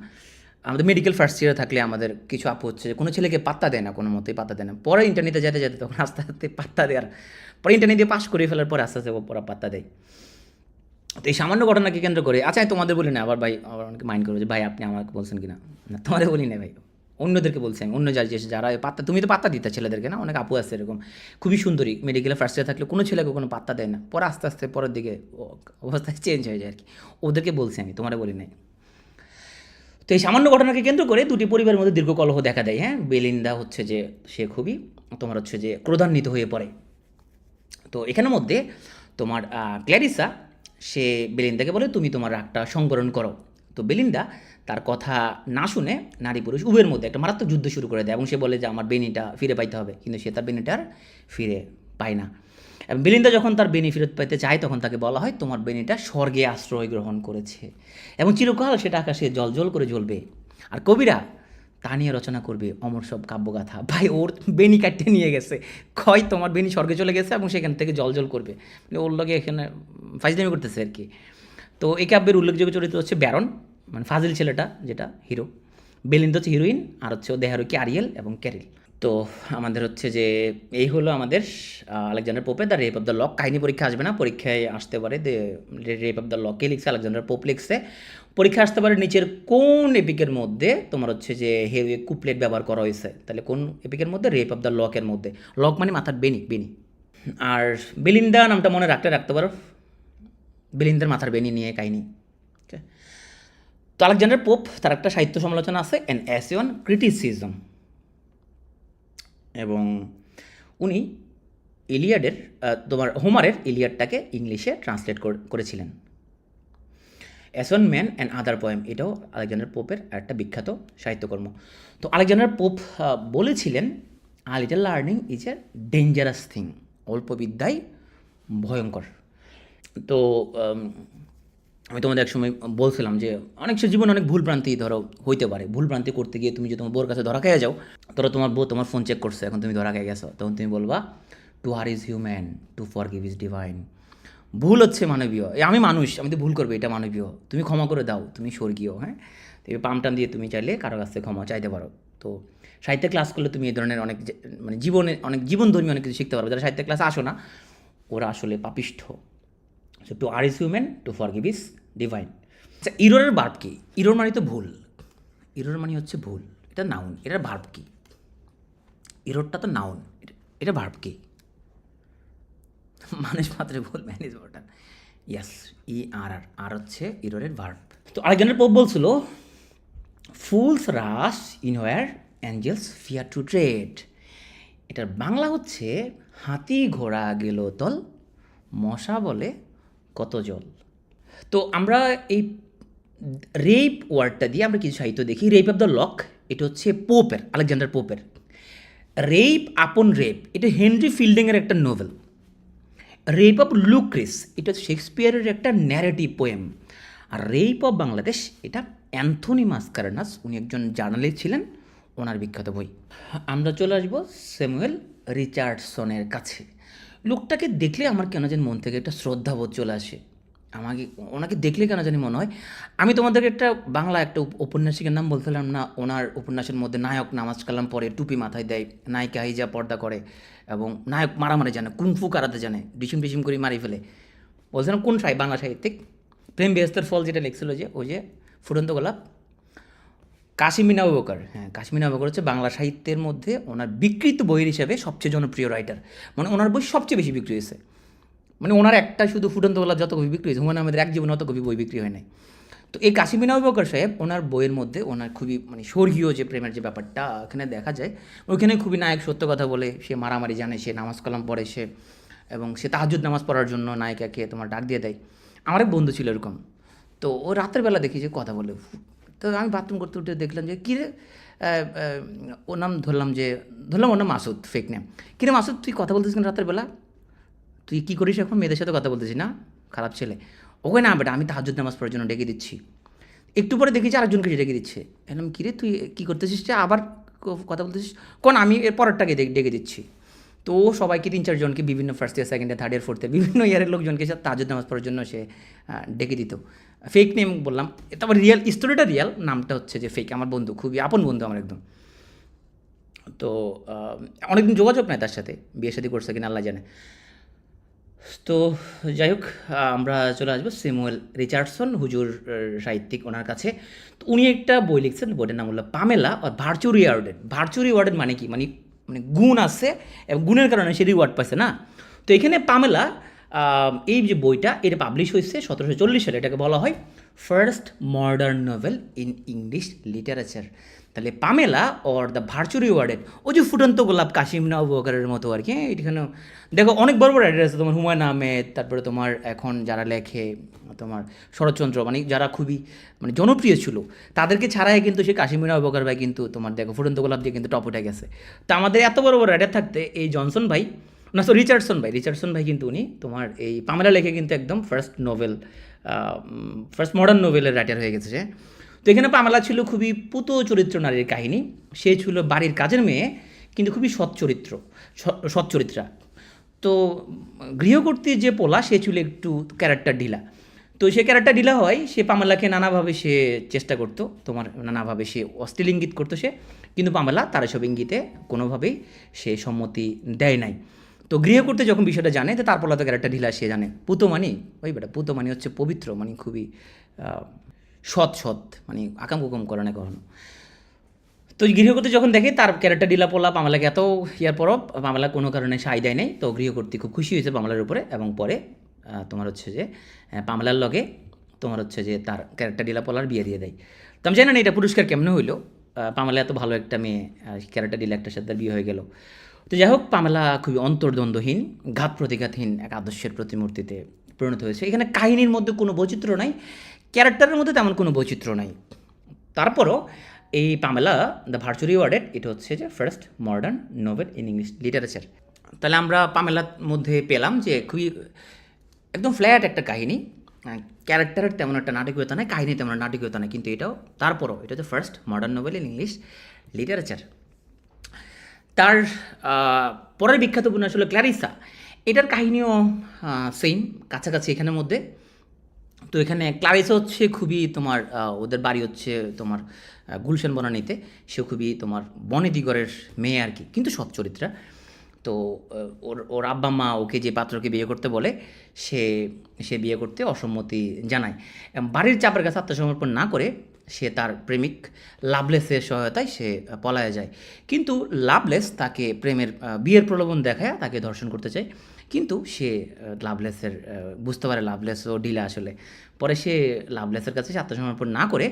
আমাদের মেডিকেল ফার্স্ট ইয়ারে থাকলে আমাদের কিছু আপু হচ্ছে যে কোনো ছেলেকে পাত্তা দেয় না, কোনো মতেই পাত্তা দেয় না। পরে ইন্টারনেটে যেতে যেতে তখন আস্তে আস্তে পাত্তা দেওয়ার পরে, ইন্টারনেট দিয়ে পাস করে ফেলার পরে আস্তে আস্তে পরে পাত্তা দেয়। তো এই সামান্য ঘটনাকে কেন্দ্র করে, আচ্ছা আমি তোমাদের বলি না, আবার ভাই আবার অনেকে মাইন্ড করো যে ভাই আপনি আমাকে বলছেন কিনা, না তোমাদের বলি না ভাই, অন্যদেরকে বলছি আমি, অন্য যারা পাত্তা, তুমি তো পাত্তা দিতে ছেলেদেরকে না, অনেক আপু আছে এরকম খুবই সুন্দরী, মেডিকেলে ফার্স্ট ইয়ার থাকলে কোনো ছেলেকে কোনো পাত্তা দেয় না, পরে আস্তে আস্তে পরের দিকে অবস্থা চেঞ্জ হয়ে যায় আর কি। ওদেরকে বলছি আমি, তোমারে বলি নাই। তো এই সামান্য ঘটনাকে কেন্দ্র করে 2টি পরিবারের মধ্যে দীর্ঘ কলহ দেখা দেয়। হ্যাঁ, বেলিন্দা হচ্ছে যে সে খুবই তোমার হচ্ছে যে ক্রোধান্বিত হয়ে পড়ে। তো এখানের মধ্যে তোমার ক্ল্যারিসা সে বেলিন্দাকে বলে তুমি তোমার রাগটা সংবরণ করো। তো বেলিন্দা তার কথা না শুনে নারী পুরুষ উভয়ের মধ্যে একটা মারাত্মক যুদ্ধ শুরু করে দেয় এবং সে বলে যে আমার বেনিটা ফিরে পাইতে হবে, কিন্তু সে তার বেনিটা আর ফিরে পায় না। এবং বেলিন্দা যখন তার বেনি ফেরত পাইতে চায় তখন তাকে বলা হয় তোমার বেনিটা স্বর্গে আশ্রয় গ্রহণ করেছে এবং চিরকাল সেটা আকাশে জল করে জ্বলবে। আর কবিরা তা নিয়ে রচনা করবে অমর সব কাব্যগাথা। ভাই ওর বেনি কাটতে নিয়ে গেছে, কয় তোমার বেনি স্বর্গে চলে গেছে এবং সেখান থেকে জল করবে, মানে ওর লগে এখানে ফাইজলামি করতেছে আর কি। তো এই কাব্যের উল্লেখযোগ্য চরিত্র হচ্ছে ব্যারন, মানে ফাজিল ছেলেটা যেটা হিরো, বেলিন্দা হচ্ছে হিরোইন, আর হচ্ছে দেহরক্ষী আরিয়েল এবং ক্যারিল। তো আমাদের হচ্ছে যে এই হলো আমাদের আলেকজান্ডার পোপের the rape of the lock. কাহিনী পরীক্ষা আসবে না, পরীক্ষায় আসতে পারে রেপ অফ দ্য লক কে লিখছে আলেকজান্ডার পোপ লিখছে। পরীক্ষা আসতে পারে নিচের কোন এপিকের মধ্যে তোমার হচ্ছে যে হেভি কুপলেট ব্যবহার করা হয়েছে, তাহলে কোন এপিকের মধ্যে? রেপ অফ দ্য লকের মধ্যে। লক মানে মাথার বেনি। আর বেলিন্দা নামটা মনে রাখতে পারো, বেলিন্দার মাথার বেনি নিয়ে কাহিনী। তো আলেকজান্ডার পোপ তার একটা সাহিত্য সমালোচনা আছে, অ্যান এসে অন ক্রিটিসিজম, এবং উনি তোমার হোমারের ইলিয়াডটাকে ইংলিশে ট্রান্সলেট করেছিলেন। অ্যাসন ম্যান অ্যান্ড আদার পোয়েম, এটাও আলেকজান্ডার পোপের একটা বিখ্যাত সাহিত্যকর্ম। তো আলেকজান্ডার পোপ বলেছিলেন, a little learning is a dangerous thing, অল্প বিদ্যাই ভয়ঙ্কর। তো আমি তোমাদের একসময় বলছিলাম যে অনেক সে জীবনে অনেক ভুলভ্রান্তি ধরো হইতে পারে, ভুলভ্রান্তি করতে গিয়ে তুমি যদি তোমার বউর কাছে ধরা খেয়ে যাও, ধরো তোমার বউ তোমার ফোন চেক করছে, এখন তুমি ধরা খেয়ে গেছো, তখন তুমি বলবা to her is human, to forgive is divine. ভুল হচ্ছে মানবীয়, আমি মানুষ, আমি তো ভুল করবো, এটা মানবীয়, তুমি ক্ষমা করে দাও, তুমি স্বর্গীয়। হ্যাঁ, তো এই পাম টাম দিয়ে তুমি চাইলে কারো কাছ থেকে ক্ষমা চাইতে পারো। তো সাহিত্য ক্লাস করলে তুমি এই ধরনের অনেক মানে জীবনে অনেক জীবনধর্মী অনেক কিছু শিখতে পারবে। যারা সাহিত্য ক্লাসে আসো না, ওরা আসলে পাপিষ্ঠ। So to err is human, to forgive is divine. আচ্ছা, ইরোরের ভার্ব কি? ইরোর মানে তো ভুল, ইরোর মানে হচ্ছে ভুল, এটা নাউন। এটার ভার্ব কি? ইরোরটা তো নাউন, এটা ভার্ব কি? মানুষ মাত্রে ভুল, ম্যানেজ বটান। ইয়াস, আর হচ্ছে ইরোরের ভার্ব। তো আলেকজান্ডার পোপ বলছিল, fools rush in where angels fear to tread. এটার বাংলা হচ্ছে, হাতি ঘোড়া গেল তল, মশা বলে কত জল। তো আমরা এই রেপ ওয়ার্ডটা দিয়ে আমরা কিছু সাহিত্য দেখি। রেপ অফ দ্য লক, এটা হচ্ছে পোপের, আলেকজান্ডার পোপের। রেপ আপন রেপ, এটা হেনরি ফিল্ডিংয়ের একটা নোভেল। রেপ অফ লুক্রেস, এটা শেক্সপিয়ারের একটা ন্যারেটিভ পোয়েম। আর রেপ অফ বাংলাদেশ, এটা অ্যান্থনি মাসকারেনাস, উনি একজন জার্নালিস্ট ছিলেন, ওনার বিখ্যাত বই। আমরা চলে আসবো স্যামুয়েল রিচার্ডসনের কাছে। লোকটাকে দেখলে আমার কেন জানি মন থেকে একটা শ্রদ্ধাবোধ চলে আসে। আমাকে ওনাকে দেখলে কেন জানি মনে হয়, আমি তোমাদেরকে একটা বাংলা একটা উপন্যাসিকের নাম বলছিলাম না, ওনার উপন্যাসের মধ্যে নায়ক নামাজ কালাম পরে, টুপি মাথায় দেয়, নায়িকা হিজা পর্দা করে, এবং নায়ক মারামারি জানে, কুংফু কারাতে জানে, ডিসিম ডিসিম করে মারি ফেলে। বলছিলাম কোন বাংলা সাহিত্যিক? প্রেম বেহেস্তের ফল যেটা লিখছিল, যে ওই যে ফুটন্ত গোলাপ, কাশিমিনা আবু বকর। হ্যাঁ, কাশিমিনা আবু বকর হচ্ছে বাংলা সাহিত্যের মধ্যে ওনার বিকৃত বইয়ের হিসেবে সবচেয়ে জনপ্রিয় রাইটার। মানে ওনার বই সবচেয়ে বেশি বিক্রি হয়েছে। মানে ওনার একটা শুধু ফুটন্ত গোলাপ যত কবি বিক্রি হয়েছে, হুমায়ুন আহমেদের এক জীবনে অত কবি বই বিক্রি হয় নাই। তো এই কাশিমিনা আবু বকর সাহেব, ওনার বইয়ের মধ্যে ওনার খুবই মানে স্বর্গীয় যে প্রেমের যে ব্যাপারটা এখানে দেখা যায়, ওইখানে খুবই নায়ক সত্য কথা বলে, সে মারামারি জানে, সে নামাজ কালাম পড়ে, সে এবং সে তাহাজ্জুদ নামাজ পড়ার জন্য নায়িকাকে তোমার ডাক দিয়ে দেয়। আমার এক বন্ধু ছিল এরকম। তো ও রাতের বেলা দেখি যে কথা বলে। তো আমি বাথরুম করতে উঠে দেখলাম যে কী রে, ওর নাম ধরলাম ওর নাম মাসুদ, ফেক নেম। কিরে মাসুদ, তুই কথা বলতেছিস কেন রাতের বেলা? তুই কী করিস এখন? মেয়েদের সাথে কথা বলতেছিস না? খারাপ ছেলে। ওকে না বেটা, আমি তাহাজ্জুদ নামাজ পড়ার জন্য ডেকে দিচ্ছি। একটু পরে দেখেছি আরেকজনকে ডেকে দিচ্ছে। এলাম, কিরে তুই কী করতেছিস, যে আবার কথা বলতেছিস? কোন আমি এর পরেরটাকে ডেকে দিচ্ছি। তো ও সবাইকে 3-4 জনকে বিভিন্ন first year, second year, third year, fourth year বিভিন্ন ইয়ারের লোকজনকে সে তাহাজ্জুদ নামাজ পড়ার জন্য সে ডেকে দিত। ফেক নেম বললাম, তারপর রিয়েল স্টোরিটা রিয়েল, নামটা হচ্ছে যে ফেক। আমার বন্ধু, খুবই আপন বন্ধু আমার একদম। তো অনেকদিন যোগাযোগ নাই তার সাথে, বিয়ে শাদী করছে কিনা আল্লাহ জানে। তো যাই হোক, আমরা চলে আসবো স্যামুয়েল রিচার্ডসন, হুজুর সাহিত্যিক, ওনার কাছে। তো উনি একটা বই লিখছেন, বইটার নাম হলো পামেলা আর ভার্চু রিওয়ার্ডেড। ভার্চু রিওয়ার্ডেড মানে কি? মানে মানে গুণ আছে এবং গুণের কারণে সে রিওয়ার্ড পাইছে না। তো এখানে পামেলা, এই যে বইটা, এটা পাবলিশ হয়েছে 1740 সালে। এটাকে বলা হয় first modern novel in English literature. তাহলে Pamela or the virtue rewarded, ওই যে ফুটন্ত গোলাপ, কাশিমিনা আবু বকরের মতো আর কি। এখানেও দেখো অনেক বড় বড় রাইটার আছে, তোমার হুমায়ুন আহমেদ, তারপরে তোমার এখন যারা লেখে তোমার শরৎচন্দ্র, মানে যারা খুবই মানে জনপ্রিয় ছিল, তাদেরকে ছাড়াই কিন্তু সে কাশিমিনা আবু বকর ভাই কিন্তু তোমার দেখো ফুটন্ত গোলাপ দিয়ে কিন্তু টপ উঠে গেছে। তো আমাদের এত বড় বড় রাইটার থাকতে এই জনসন ভাই, না সো রিচার্ডসন ভাই কিন্তু উনি তোমার এই পামেলা লেখে কিন্তু একদম ফার্স্ট মডার্ন নোভেলের রাইটার হয়ে গেছে সে। তো এখানে পামেলা ছিল খুবই পুত চরিত্র নারীর কাহিনী। সে ছিল বাড়ির কাজের মেয়ে, কিন্তু খুবই সৎ চরিত্রা। তো গৃহকর্ত্রীর যে পোলা, সে ছিল একটু ক্যারেক্টার ঢিলা। তো সে ক্যারেক্টার ঢিলা হয়, সে পামেলাকে নানাভাবে সে চেষ্টা করতো, তোমার নানাভাবে সে অশ্লীল ইঙ্গিত করতো সে, কিন্তু পামেলা তার এসব ইঙ্গিতে কোনোভাবেই সে সম্মতি দেয় নাই। তো গৃহকর্ত্রী যখন বিষয়টা জানে, তো তার পোলা তো ক্যারেক্টার ঢিলা, সে জানে পুতমানি, ওই বেটা পুতমানি হচ্ছে পবিত্র, মানে খুবই সৎ মানে আকাম কুকাম করে না কখনো। তো গৃহকর্ত্রী যখন দেখে তার ক্যারেক্টার ডিলা পোলা পামেলাকে এত ইয়ার পরও পামেলা কোনো কারণে সাই দেয় নাই, তো গৃহকর্ত্রী খুব খুশি হয়েছে পামেলার উপরে, এবং পরে তোমার হচ্ছে যে পামেলার লগে তোমার হচ্ছে যে তার ক্যারেক্টার ডিলা পোলার বিয়ে দিয়ে দেয়। তো আমি জানি না এটা পুরস্কার কেমনে হইলো, পামেলা এত ভালো একটা মেয়ে, ক্যারেক্টার ডিলা একটার সাথে বিয়ে হয়ে গেল। তো যাই হোক, পামেলা খুবই অন্তর্দ্বন্দ্বহীন, ঘাত প্রতিঘাতহীন এক আদর্শের প্রতিমূর্তিতে পরিণত হয়েছে। এখানে কাহিনীর মধ্যে কোনো বৈচিত্র্য নাই, ক্যারেক্টারের মধ্যে তেমন কোনো বৈচিত্র্য নাই। তারপরও এই পামেলা দ্য ভার্চুয়ালি অ্যাওয়ার্ডেড এটা হচ্ছে যে first modern Nobel in English literature. তাহলে আমরা পামেলার মধ্যে পেলাম যে খুবই একদম ফ্ল্যাট একটা কাহিনী, ক্যারেক্টারের তেমন একটা নাটকীয়তা নেই, কাহিনী তেমন একটা নাটকীয়তা নেই, কিন্তু এটাও তারপরও এটা হচ্ছে first modern Nobel in English literature. তার পরের বিখ্যাত উপন্যাস হলো ক্ল্যারিসা। এটার কাহিনীও সেম, কাছাকাছি এখানের মধ্যে। তো এখানে ক্লারিসা হচ্ছে খুবই তোমার ওদের বাড়ি হচ্ছে তোমার গুলশান বনানীতে, সে খুবই তোমার বনেদিগরের মেয়ে আর কি, কিন্তু সৎ চরিত্রা। তো ওর ওর আব্বা মা ওকে যে পাত্রকে বিয়ে করতে বলে সে সে বিয়ে করতে অসম্মতি জানায় এবং বাড়ির চাপের কাছে আত্মসমর্পণ না করে সে তার প্রেমিক লাভলেসের সহায়তায় সে পলায়ে যায়। কিন্তু লাভলেস তাকে প্রেমের বিয়ের প্রলোভন দেখায় তাকে ধর্ষণ করতে চায়, কিন্তু সে লাভলেসের বুঝতে পারে লাভলেস ও ডিলা আসলে। পরে সে লাভলেসের কাছে সে আত্মসমর্পণ না করে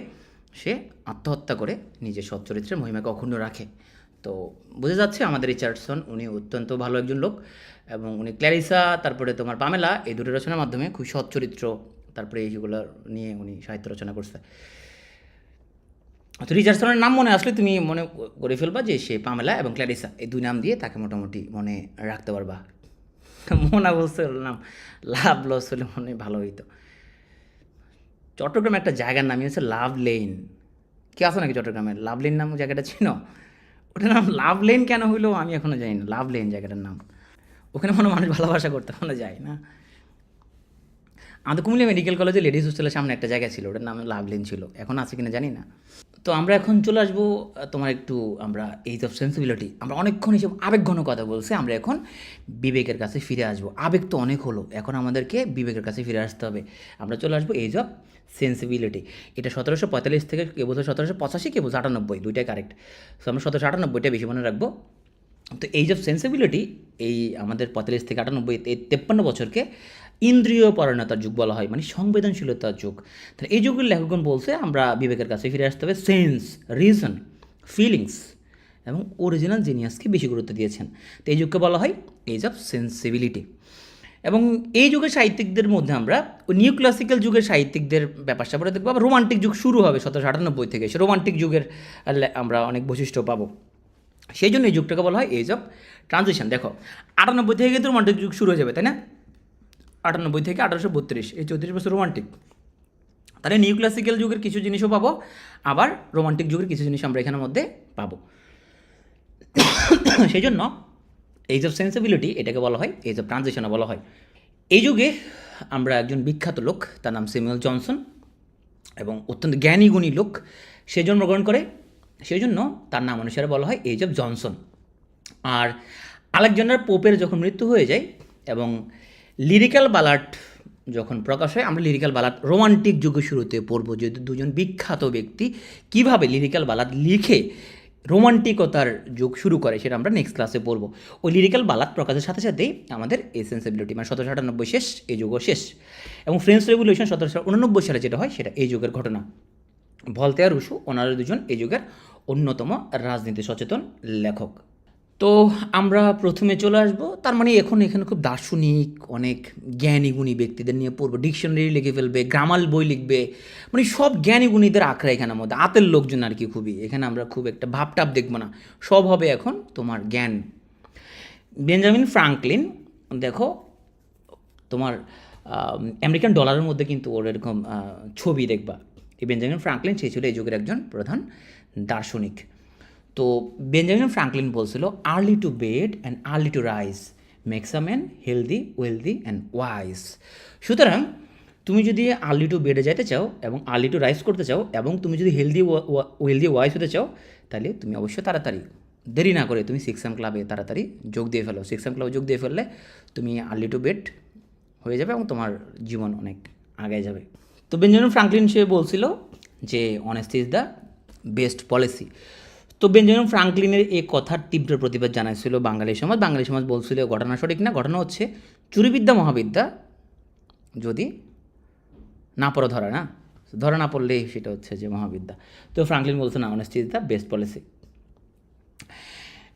সে আত্মহত্যা করে নিজের সৎ চরিত্রের মহিমাকে অক্ষুণ্ণ রাখে। তো বোঝা যাচ্ছে আমাদের রিচার্ডসন উনি অত্যন্ত ভালো একজন লোক, এবং উনি ক্ল্যারিসা তারপরে তোমার পামেলা এই দুটো রচনার মাধ্যমে খুব সৎ চরিত্র তারপরে এইগুলো নিয়ে উনি সাহিত্য রচনা করছে। তো রিচার্ডসনের নাম মনে আসলে তুমি মনে করে ফেলবা যে সে পামেলা এবং ক্ল্যারিসা, এই দুই নাম দিয়ে তাকে মোটামুটি মনে রাখতে পারবা। মোনা বলছে নাম লাভ লস হলে মনে ভালো হইতো। চট্টগ্রামে একটা জায়গার নামই হচ্ছে লাভ লেন। কি আছে নাকি চট্টগ্রামের লাভ লেন নাম জায়গাটা ছিল? ওটার নাম লাভ লেন কেন হইলো আমি এখনও জানি না। লাভ লেন জায়গাটার নাম, ওখানে মনে মানুষ ভালোবাসা করতে মনে যায় না। আমাদের কুমিল্লা মেডিকেল কলেজে লেডিস হোস্টেলের সামনে একটা জায়গা ছিল, ওটার নাম লাভ লেন ছিল, এখন আছে কিনা জানি না। তো আমরা এখন চলে আসবো তোমার একটু আমরা এইজ অফ সেন্সিবিলিটি, আমরা অনেকক্ষণ এসব আবেগঘন কথা বলছি, আমরা এখন বিবেকের কাছে ফিরে আসবো। আবেগ তো অনেক হলো, এখন আমাদেরকে বিবেকের কাছে ফিরে আসতে হবে। আমরা চলে আসবো এইজ অফ সেন্সিবিলিটি। এটা 1745 থেকে কে বোধ 1785 কে বোধ 98, দুইটাই কারেক্ট। সো আমরা 1798টা বেশি মনে রাখবো। তো এইজ অফ সেন্সিবিলিটি এই আমাদের 45 থেকে 98 এই 53 বছরকে ইন্দ্রিয় পরায়ণতার যুগ বলা হয়, মানে সংবেদনশীলতার যুগ। তাহলে এই যুগের লেখকগণ বলছে আমরা বিবেকের কাছে ফিরে আসতে হবে, সেন্স, রিজন, ফিলিংস এবং অরিজিনাল জিনিয়াসকে বেশি গুরুত্ব দিয়েছেন। তো এই যুগকে বলা হয় এজ অফ সেন্সিবিলিটি। এবং এই যুগের সাহিত্যিকদের মধ্যে আমরা নিউ ক্লাসিক্যাল যুগের সাহিত্যিকদের ব্যাপার স্যাপারে দেখবো, আবার রোমান্টিক যুগ শুরু হবে 1798 থেকে, সে রোমান্টিক যুগের আমরা অনেক বৈশিষ্ট্য পাবো। সেই জন্য এই যুগটাকে বলা হয় এজ অফ ট্রানজিশন। দেখো 98 থেকে কিন্তু রোমান্টিক যুগ শুরু হয়ে যাবে, তাই না? 98 থেকে 1832, এই 34 বছর রোমান্টিক। তাহলে নিউ ক্লাসিক্যাল যুগের কিছু জিনিসও পাবো, আবার রোমান্টিক যুগের কিছু জিনিস আমরা এখানের মধ্যে পাবো। সেই জন্য এজ অফ সেন্সিবিলিটি এটাকে বলা হয় এজ অফ ট্রানজিশনও বলা হয়। এই যুগে আমরা একজন বিখ্যাত লোক, তার নাম স্যামুয়েল জনসন, এবং অত্যন্ত জ্ঞানী গুণী লোক সে জন্মগ্রহণ করে, সেই জন্য তার নাম অনুসারে বলা হয় এজ অফ জনসন। আর আলেকজান্ডার পোপের যখন মৃত্যু হয়ে যায় এবং লিরিক্যাল বালাড যখন প্রকাশ হয়, আমরা লিরিক্যাল বালাড রোমান্টিক যুগের শুরুতে পড়ব, যে দুজন বিখ্যাত ব্যক্তি কীভাবে লিরিক্যাল বালাদ লিখে রোমান্টিকতার যুগ শুরু করে সেটা আমরা নেক্সট ক্লাসে পড়বো। ওই লিরিক্যাল বালাদ প্রকাশের সাথে সাথেই আমাদের এই সেন্সিবিলিটি মানে 1798 শেষ, এই যুগও শেষ। এবং ফ্রেঞ্চ রেভলিউশন 1789 সালে যেটা হয় সেটা এই যুগের ঘটনা। ভলতেয়ার, রুশো ওনারা দুজন এই যুগের অন্যতম রাজনীতি সচেতন লেখক। তো আমরা প্রথমে চলে আসবো, তার মানে এখানে খুব দার্শনিক অনেক জ্ঞানী গুণী ব্যক্তিদের নিয়ে পড়বো, ডিকশনারি লিখে ফেলবে, গ্রামার বই লিখবে, মানে সব জ্ঞানী গুণীদের আঁকড়া এখানের মধ্যে, আতের লোকজন আর কি। খুবই এখানে আমরা খুব একটা ভাবটাপ দেখবো না, সব হবে এখন তোমার জ্ঞান। বেঞ্জামিন ফ্রাঙ্কলিন, দেখো তোমার আমেরিকান ডলারের মধ্যে কিন্তু ওর এরকম ছবি দেখবা। এই বেঞ্জামিন ফ্রাঙ্কলিন সে ছিল এই যুগের একজন প্রধান দার্শনিক। তো বেঞ্জামিন ফ্রাঙ্কলিন বলছিল early to bed and early to rise makes a man healthy, wealthy and wise. সুতরাং তুমি যদি আর্লি টু বেডে যেতে চাও এবং আর্লি টু রাইজ করতে চাও এবং তুমি যদি হেলদি, ওয়েলদি, ওয়াইজ হতে চাও, তাহলে তুমি অবশ্যই তাড়াতাড়ি দেরি না করে তুমি 6am ক্লাবে তাড়াতাড়ি যোগ দিয়ে ফেলো। 6am ক্লাবে যোগ দিয়ে ফেললে তুমি আর্লি টু বেড হয়ে যাবে এবং তোমার জীবন অনেক আগে যাবে। তো বেঞ্জামিন ফ্রাঙ্কলিন সে বলছিল যে honesty is the best policy. তো বেঞ্জামিন ফ্রাঙ্কলিনের এই কথার তীব্র প্রতিবাদ জানাইছিল বাঙালি সমাজ। বাঙালি সমাজ বলছিল ঘটনা সঠিক না, ঘটনা হচ্ছে চুরিবিদ্যা মহাবিদ্যা যদি না পড়া ধরা না পড়লেই সেটা হচ্ছে যে মহাবিদ্যা। তো ফ্রাঙ্কলিন বলছে না, honesty is the best policy.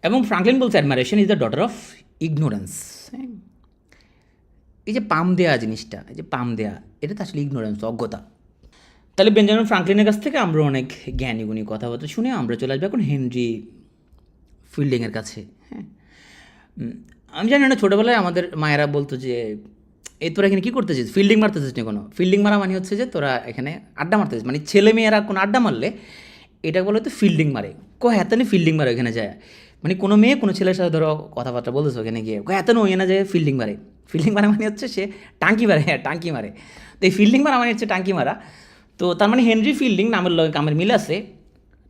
এবং ফ্রাঙ্কলিন বলছে অ্যাডমাইরেশন is the daughter of ignorance. এই যে পাম দেয়া জিনিসটা, এই যে পাম দেয়া, এটা তো আসলে ইগনোরেন্স, অজ্ঞতা। তাহলে বেঞ্জামিন ফ্রাঙ্কলিনের কাছ থেকে আমরা অনেক জ্ঞানী গুণী কথাবার্তা শুনে আমরা চলে আসবো এখন হেনরি ফিল্ডিংয়ের কাছে। হ্যাঁ, আমি জানি না, ছোটোবেলায় আমাদের মায়েরা বলতো যে এই তোরা এখানে কী করতেছিস, ফিল্ডিং মারতেছিস না কোনো। ফিল্ডিং মারা মানে হচ্ছে যে তোরা এখানে আড্ডা মারতেছিস, মানে ছেলে মেয়েরা কোনো আড্ডা মারলে এটা বলে তো ফিল্ডিং মারে। হ্যাঁ ফিল্ডিং মারে ওখানে যায়, মানে কোনো মেয়ে কোনো ছেলের সাথে ধরো কথাবার্তা বলতেছে ওখানে গিয়ে হ্যাঁ ওই না যায় ফিল্ডিং মারে। ফিল্ডিং মারা মানে হচ্ছে সে টাঙ্কি মারে, হ্যাঁ টাঙ্কি মারে। তো এই ফিল্ডিং মারা মানে হচ্ছে টাঙ্কি মারা। তো তার মানে হেনরি ফিল্ডিং নামের কামের মিল আছে।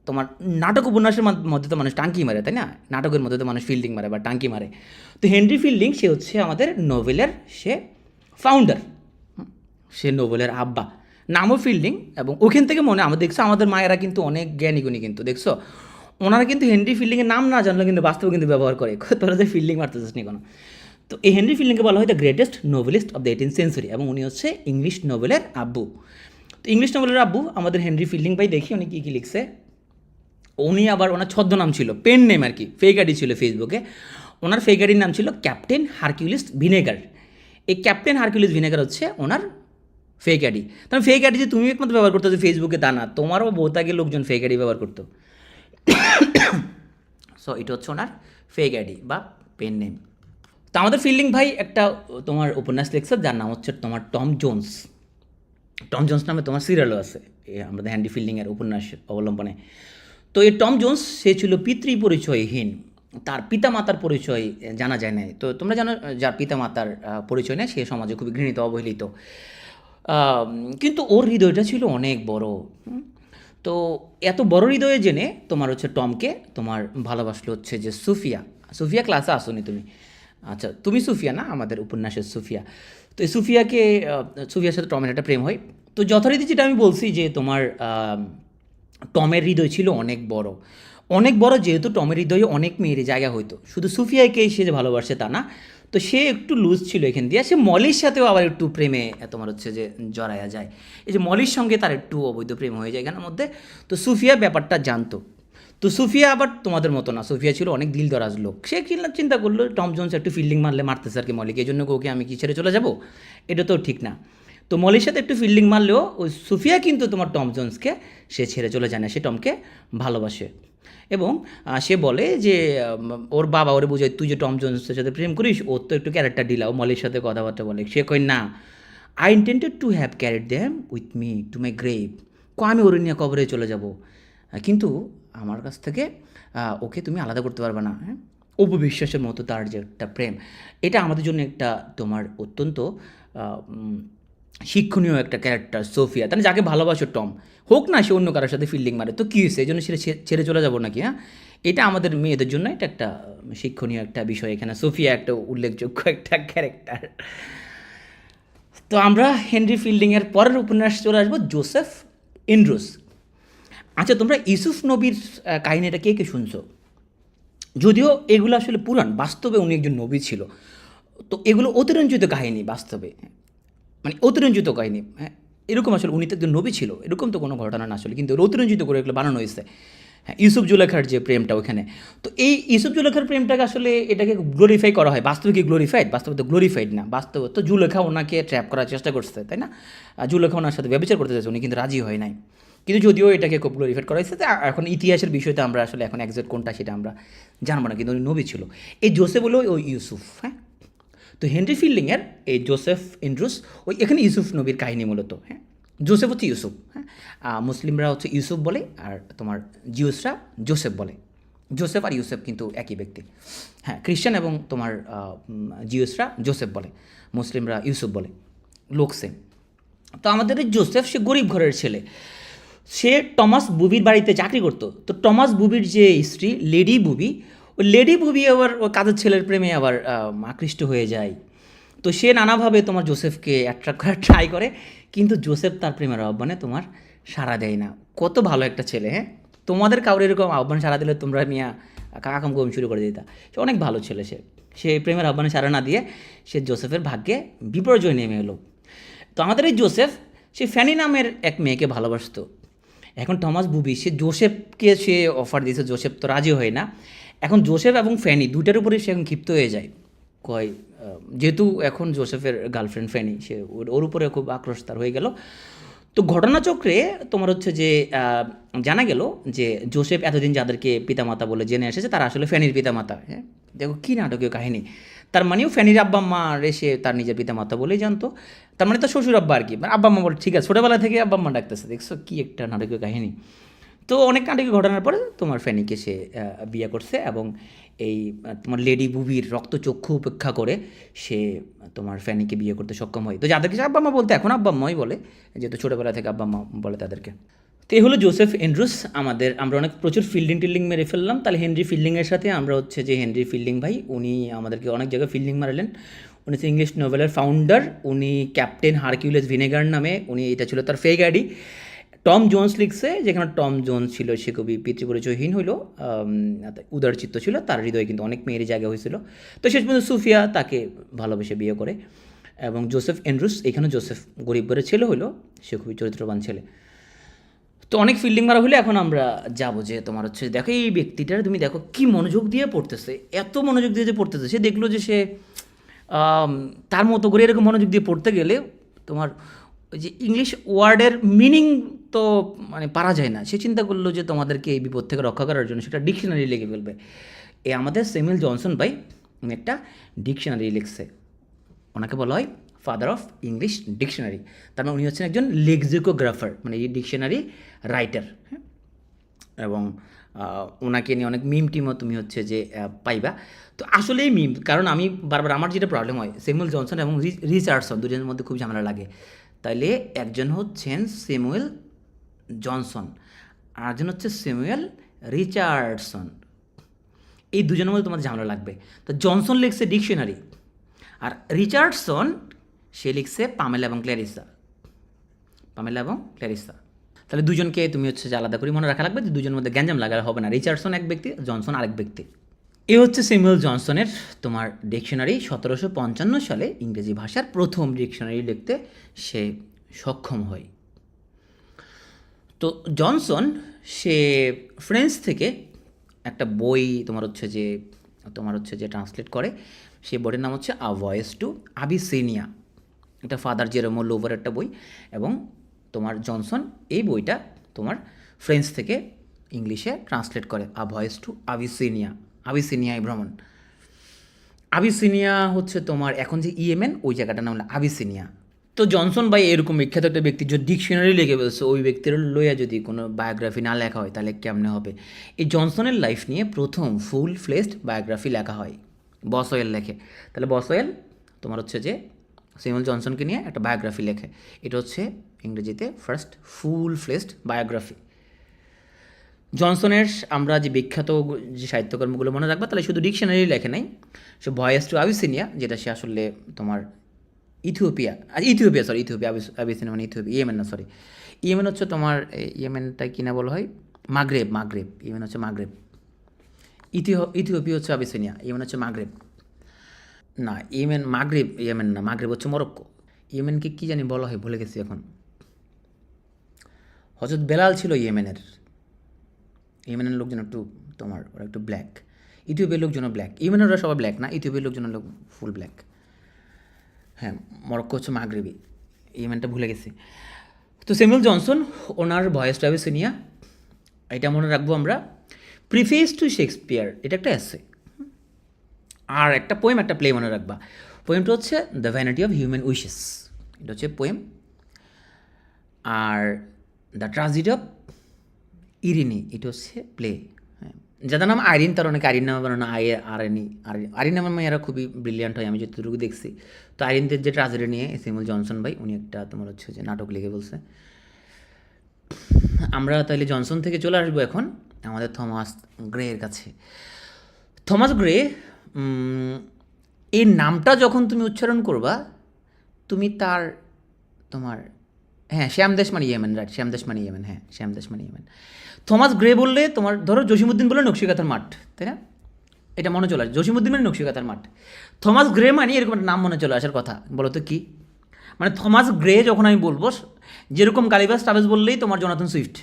তোমার নাটক উপন্যাসের মধ্যে তো মানুষ টাঙ্কি মারে, তাই না? নাটকের মধ্যে তো মানুষ ফিল্ডিং মারে বা টাঙ্কি মারে। তো হেনরি ফিল্ডিং সে হচ্ছে আমাদের নোবেলের সে ফাউন্ডার, সে নোবেলের আব্বা, নামও ফিল্ডিং। এবং ওখান থেকে মনে আমরা দেখছো আমাদের মায়েরা কিন্তু অনেক জ্ঞানীগুণী, কিন্তু দেখছো ওনারা কিন্তু হেনরি ফিল্ডিংয়ের নাম না জানলেও কিন্তু বাস্তবে কিন্তু ব্যবহার করে। তোরা যে ফিল্ডিং মারতেছিস নি কোনো। তো এই হেনরি ফিল্ডিংকে বলা হয় the greatest noblest of the 18th century, এবং উনি হচ্ছে ইংলিশ নোবেলের আব্বু। তো ইংলিশ নোবেলের আব্বু আমাদের হেনরি ফিল্ডিং ভাই, দেখি উনি কী কী লিখছে। উনি আবার ওনার ছদ্মনাম ছিল, পেন নেম আর কি, ফেক আইডি ছিল ফেসবুকে। ওনার ফেক আইডির নাম ছিল ক্যাপ্টেন হারকিউলিস ভিনেগার। এই ক্যাপ্টেন হারকিউলিস ভিনেগার হচ্ছে ওনার ফেক আইডি। তাহলে ফেক আইডি যে তুমি একমাত্র ব্যবহার করতো যে ফেসবুকে, তা না, তোমারও বহুত আগে লোকজন ফেক আইডি ব্যবহার করতো। সো এটা হচ্ছে ওনার ফেক আইডি বা পেন নেম। তো আমাদের ফিল্ডিং ভাই একটা তোমার উপন্যাস লিখছে যার নাম হচ্ছে তোমার টম জোন্স। টম জোন্স নামে তোমার সিরিয়ালও আছে আমাদের হেনরি ফিল্ডিংয়ের উপন্যাস অবলম্বনে। তো এই টম জোন্স সে ছিল পিতৃ পরিচয়হীন, তার পিতামাতার পরিচয় জানা যায় নাই। তো তোমরা জানো যার পিতামাতার পরিচয় নেই সে সমাজে খুবই ঘৃণিত, অবহেলিত। কিন্তু ওর হৃদয়টা ছিল অনেক বড়। তো এত বড় হৃদয়ে জেনে তোমার হচ্ছে টমকে তোমার ভালোবাসলো হচ্ছে যে সুফিয়া। সুফিয়া ক্লাসে আসোনি তুমি? আচ্ছা, তুমি সুফিয়া না, আমাদের উপন্যাসের সুফিয়া। তো এই সুফিয়াকে সুফিয়ার সাথে টমের একটা প্রেম হয়। তো যথারীতি যেটা আমি বলছি যে তোমার টমের হৃদয় ছিল অনেক বড়, অনেক বড়। যেহেতু টমের হৃদয়ে অনেক মেয়ের জায়গা হইতো, শুধু সুফিয়াকেই সে যে ভালোবাসে তা না। তো সে একটু লুজ ছিল এখান দিয়ে, সে মলির সাথেও আবার একটু প্রেমে তোমার হচ্ছে যে জড়ায়া যায়। এই যে মলির সঙ্গে তার একটু অবৈধ প্রেম হয়ে যায় এখানের মধ্যে। তো সুফিয়া ব্যাপারটা জানতো। তো সুফিয়া আবার তোমাদের মতো না, সুফিয়া ছিল অনেক দিল দরাজ লোক। সে চিন্তা করলো টম জোন্স একটু ফিল্ডিং মারলে মারতেছে আর কি মলিকে, এই জন্য ওকে আমি কি ছেড়ে চলে যাব? এটা তো ঠিক না। তো মলির সাথে একটু ফিল্ডিং মারলেও ওই সুফিয়া কিন্তু তোমার টম জোন্সকে সে ছেড়ে চলে যায় না, সে টমকে ভালোবাসে। এবং সে বলে যে ওর বাবা ওরে বোঝায় তুই যে টম জোন্সের সাথে প্রেম করিস, ওর তো একটু ক্যারেক্টার ডিলাও। মলির সাথে কথাবার্তা বলে, সে কই না, I ইন্টেন্টেড to have carried them with me to my grave. আমি ওরে নিয়ে কবরে চলে যাব, কিন্তু আমার কাছ থেকে ওকে তুমি আলাদা করতে পারবে না। হ্যাঁ, অপবিশ্বাসের মতো তার যে একটা প্রেম, এটা আমাদের জন্য একটা তোমার অত্যন্ত শিক্ষণীয় একটা ক্যারেক্টার সোফিয়া। তাহলে যাকে ভালোবাসো টম, হোক না সে অন্য কারোর সাথে ফিল্ডিং মারে, তো কী হয়েছে, এই জন্য সেটা ছেড়ে চলে যাবো নাকি? হ্যাঁ, এটা আমাদের মেয়েদের জন্য এটা একটা শিক্ষণীয় একটা বিষয়। এখানে সোফিয়া একটা উল্লেখযোগ্য একটা ক্যারেক্টার। তো আমরা হেনরি ফিল্ডিংয়ের পরের উপন্যাস চলে আসবো জোসেফ এন্ড্রুস। আচ্ছা, তোমরা ইউসুফ নবীর কাহিনীটা কে কে শুনছো? যদিও এগুলো আসলে পুরাণ, বাস্তবে উনি একজন নবী ছিল। তো এগুলো অতিরঞ্জিত কাহিনী, বাস্তবে মানে অতিরঞ্জিত কাহিনী। হ্যাঁ, এরকম আসলে উনি তো একজন নবী ছিল এরকম তো কোনো ঘটনা না আসলে, কিন্তু অতিরঞ্জিত করে এগুলো বানানো হয়েছে। হ্যাঁ, ইউসুফ জুলেখার যে প্রেমটা ওখানে, তো এই ইউসুফ জুলেখার প্রেমটাকে আসলে এটাকে গ্লোরিফাই করা হয়। বাস্তবে কি গ্লোরিফাইড? বাস্তবে তো গ্লোরিফাইড না। বাস্তবে তো জুলেখা ওনাকে ট্র্যাপ করার চেষ্টা করছে, তাই না? জুলেখা ওনার সাথে ব্যবচার করতে চাইছে, উনি কিন্তু রাজি হয় নাই। কিন্তু যদিও এটাকে খুব গ্লোরিফাইড করা হয়েছে, এখন ইতিহাসের বিষয়টা আমরা আসলে এখন একজ্যাক্ট কোনটা সেটা আমরা জানবো না, কিন্তু উনি নবী ছিল। এই জোসেফ হলো ওই ইউসুফ। হ্যাঁ, তো হেনরি ফিল্ডিংয়ের এই জোসেফ এন্ড্রুস ওই এখানে ইউসুফ নবীর কাহিনী মূলত। হ্যাঁ, জোসেফ হচ্ছে ইউসুফ। হ্যাঁ, মুসলিমরা হচ্ছে ইউসুফ বলে, আর তোমার জিউসরা জোসেফ বলে। জোসেফ আর ইউসেফ কিন্তু একই ব্যক্তি। হ্যাঁ, খ্রিস্টান এবং তোমার জিউসরা জোসেফ বলে, মুসলিমরা ইউসুফ বলে, লোক সেম। তো আমাদের এই জোসেফ সে গরিব ঘরের ছেলে, সে টমাস বুবির বাড়িতে চাকরি করতো। তো টমাস বুবির যে স্ত্রী লেডি বুবি, ওই লেডি বুবি আবার ও কাজের ছেলের প্রেমে আবার আকৃষ্ট হয়ে যায়। তো সে নানাভাবে তোমার জোসেফকে অ্যাট্রাক্ট করার ট্রাই করে, কিন্তু জোসেফ তার প্রেমের আহ্বানে তোমার সাড়া দেয় না। কত ভালো একটা ছেলে! হ্যাঁ, তোমাদের কাউরে এরকম আহ্বান সাড়া দিলে তোমরা মিয়া কাকাম গম শুরু করে দিতা। সে অনেক ভালো ছেলে, সে প্রেমের আহ্বানে সাড়া না দিয়ে সে জোসেফের ভাগ্যে বিপর্যয় নেমে এলো। তো আমাদের এই জোসেফ সে ফ্যানি নামের এক মেয়েকে ভালোবাসতো। এখন টমাস বুবি সে জোসেফকে সে অফার দিয়েছে, জোসেফ তো রাজি হয় না। এখন জোসেফ এবং ফ্যানি দুইটার উপরে সে এখন ক্ষিপ্ত হয়ে যায়। কয় যেহেতু এখন জোসেফের গার্লফ্রেন্ড ফ্যানি, সে ওর উপরে খুব আক্রোশ তার হয়ে গেল। তো ঘটনাচক্রে তোমার হচ্ছে যে জানা গেল যে জোসেফ এতদিন যাদেরকে পিতামাতা বলে জেনে এসেছে তারা আসলে ফ্যানির পিতামাতা। হ্যাঁ, দেখো কী নাটকীয় কাহিনী। তার মানেও ফ্যানির আব্বা আম্মা এসে তার নিজের পিতামাতা বলেই জানতো। তার মানে তার শ্বশুর আব্বা আর কি, মানে আব্বা আম্মা বলে ঠিক আছে, ছোটোবেলা থেকে আব্বা আম্মা ডাকতেছে। দেখছো কী একটা নাটকীয় কাহিনী। তো অনেক নাটকীয় ঘটনার পরে তোমার ফ্যানিকে সে বিয়ে করছে এবং এই তোমার লেডি বুবির রক্তচক্ষু উপেক্ষা করে সে তোমার ফ্যানিকে বিয়ে করতে সক্ষম হয়। তো যাদেরকে সে আব্বা আম্মা বলতে এখন আব্বা আম্মাই বলে, যেহেতু ছোটোবেলা থেকে আব্বা আম্মা বলে তাদেরকে। তো এই হলো জোসেফ এন্ড্রুস। আমরা অনেক প্রচুর ফিল্ডিং টিল্ডিং মেরে ফেললাম। তাহলে হেনরি ফিল্ডিংয়ের সাথে আমরা হচ্ছে যে হেনরি ফিল্ডিং ভাই উনি আমাদেরকে অনেক জায়গায় ফিল্ডিং মারালেন। উনি হচ্ছে ইংলিশ নোভেলের ফাউন্ডার। উনি ক্যাপ্টেন হারকিউলিস ভিনেগার নামে উনি, এটা ছিল তার ফেক আইডি। টম জোন্স লিখছে, যেখানে টম জোন্স ছিল সে কবি পিতৃপরিচয়হীন হইল, উদারচিত্ত ছিল, তার হৃদয়ে কিন্তু অনেক মেয়েরই জায়গা হয়েছিল। তো শেষ পর্যন্ত সুফিয়া তাকে ভালোবেসে বিয়ে করে এবং জোসেফ এন্ড্রুস, এখানে জোসেফ গরিব ঘরের ছেলে হইলো, সে খুবই চরিত্রবান ছেলে। তো অনেক ফিল্ডিং মারা হলে এখন আমরা যাবো যে তোমার হচ্ছে দেখো এই ব্যক্তিটার তুমি দেখো কি মনোযোগ দিয়ে পড়তেছে, এত মনোযোগ দিয়ে যে পড়তেছে। সে দেখলো যে সে তার মতো করে এরকম মনোযোগ দিয়ে পড়তে গেলে তোমার ওই যে ইংলিশ ওয়ার্ডের মিনিং তো মানে পারা যায় না। সে চিন্তা করলো যে তোমাদেরকে এই বিপদ থেকে রক্ষা করার জন্য সেটা ডিকশনারি লিখে ফেলবে। এ আমাদের স্যামুয়েল জনসন ভাই উনি একটা ডিকশনারি লিখছে। ওনাকে বলা হয় ফাদার অফ ইংলিশ ডিকশনারি। তার মানে উনি হচ্ছেন একজন লেক্সিকোগ্রাফার, মানে এই ডিকশনারি রাইটার। হ্যাঁ, এবং ওনাকে নিয়ে অনেক মিম টিমও তুমি হচ্ছে যে পাইবা। তো আসলেই মিম, কারণ আমি বারবার আমার যেটা প্রবলেম হয় স্যামুয়েল জনসন এবং রিচার্ডসন দুজনের মধ্যে খুব ঝামেলা লাগে। তাইলে একজন হচ্ছেন স্যামুয়েল জনসন আর একজন হচ্ছে স্যামুয়েল রিচার্ডসন, এই দুজনের মধ্যে তোমার ঝামেলা লাগবে। তো জনসন লিখছে ডিকশনারি আর রিচার্ডসন সে লিখছে পামেলা এবং ক্ল্যারিসা। তাহলে দুজনকে তুমি হচ্ছে যে আলাদা করে মনে রাখা লাগবে যে দুজনের মধ্যে গ্যাঞ্জাম লাগা হবে না। রিচার্ডসন এক ব্যক্তি, জনসন আরেক ব্যক্তি। এ হচ্ছে স্যামুয়েল জনসনের তোমার ডিকশনারি। 1755 সালে ইংরেজি ভাষার প্রথম ডিকশনারি লিখতে সে সক্ষম হয়। তো জনসন সে ফ্রেঞ্চ থেকে একটা বই তোমার হচ্ছে যে ট্রান্সলেট করে। সেই বইয়ের নাম হচ্ছে আ ভয়েস টু আবিসিনিয়া। এটা ফাদার জেরোমো লোভার একটা বই। এবং তোমার জনসন এই বইটা তোমার ফ্রেঞ্চ থেকে ইংলিশে ট্রান্সলেট করে আ ভয়েস টু আবিসিনিয়ায় ভ্রমণ। আবিসিনিয়া হচ্ছে তোমার এখন যে ইয়েমেন ওই জায়গাটার নাম হলো আবিসিনিয়া। তো জনসন ভাই এরকম বিখ্যাত একটা ব্যক্তি যদি ডিকশনারি লিখে ফেলছে, ওই ব্যক্তির লইয়া যদি কোনো বায়োগ্রাফি না লেখা হয় তাহলে কেমনে হবে। এই জনসনের লাইফ নিয়ে প্রথম ফুল ফ্লেজড বায়োগ্রাফি লেখা হয়, বসওয়েল লেখে। তাহলে বসওয়েল তোমার হচ্ছে যে স্যামুয়েল জনসনকে নিয়ে একটা বায়োগ্রাফি লেখে। এটা হচ্ছে ইংরেজিতে ফার্স্ট ফুল ফ্লেজড বায়োগ্রাফি। জনসনের আমরা যে বিখ্যাত যে সাহিত্যকর্মগুলো মনে রাখবা, তাহলে শুধু ডিকশনারি লেখে নাই, সে ভয়েস টু আবিসিনিয়া, যেটা সে আসলে তোমার আবিসিনিয়া মানে ইথিওপিয়া, ইয়েমেন হচ্ছে তোমার ইয়েমেনটা কিনা বলা হয় মাগরেব। ইয়েমেন হচ্ছে মাগরেব। ইথিওপিয়া হচ্ছে আবিসিনিয়া, ইয়েমেন হচ্ছে মাগরেব। না ইয়েমেন মাগরেব, ইয়েমেন না, মাগরেব হচ্ছে মরক্কো। ইয়েমেনকে কী জানি বলা হয় ভুলে গেছি এখন। হযরত বেলাল ছিল ইয়েমেনের লোকজন একটু তোমার ওরা একটু ব্ল্যাক, ইথিওপিয়ার লোকজনও ব্ল্যাক। ইয়েমেনের ওরা সবাই ব্ল্যাক না, ইথিওপিয়ার লোকজন ফুল ব্ল্যাক। হ্যাঁ, মরক্কো হচ্ছে মাগরেবি, ইয়েমেনটা ভুলে গেছি। তো Samuel Johnson owner voice to Abyssinia, এটা মনে রাখবো আমরা। প্রিফেস টু শেক্সপিয়ার, এটা একটা এসে। আর একটা পোয়েম, একটা প্লে মনে রাখবা। পোয়েমটা হচ্ছে the vanity of human wishes, এটা হচ্ছে পোয়েম। আর দ্য ট্রাজেডি অফ ইরিনি, এটা হচ্ছে প্লে। হ্যাঁ, যাদের নাম আইরিন তার অনেকে আইরিন নামে বানানো আইরিন নামের মেয়েরা খুবই ব্রিলিয়ান্ট হয়, আমি যতটুকু দেখছি। তো আইরিনদের যে ট্রাজেডি নিয়ে স্যামুয়েল জনসন ভাই উনি একটা তোমার হচ্ছে যে নাটক লিখে বলছে। আমরা তাহলে জনসন থেকে চলে আসবো এখন আমাদের থমাস গ্রের কাছে। থমাস গ্রে এই নামটা যখন তুমি উচ্চারণ করবা তুমি তার তোমার শ্যামদেশ মানে ইয়েমেন, রাইট, শ্যামদেশ মানে ইয়েমেন। থমাস গ্রে বললে তোমার ধরো জসিমউদ্দিন বললে নকশিকাঁথার মাঠ, তাই না? এটা মনে চলে আসে, জসিমউদ্দিন মানে নকশিকাঁথার মাঠ। থমাস গ্রে মানে এরকম একটা নাম মনে চলে আসার কথা। বলো তো কী মানে থমাস গ্রে যখন আমি বলবো, যেরকম গালিবাস ট্রাভেলস বললেই তোমার জোনাথন সুইফট,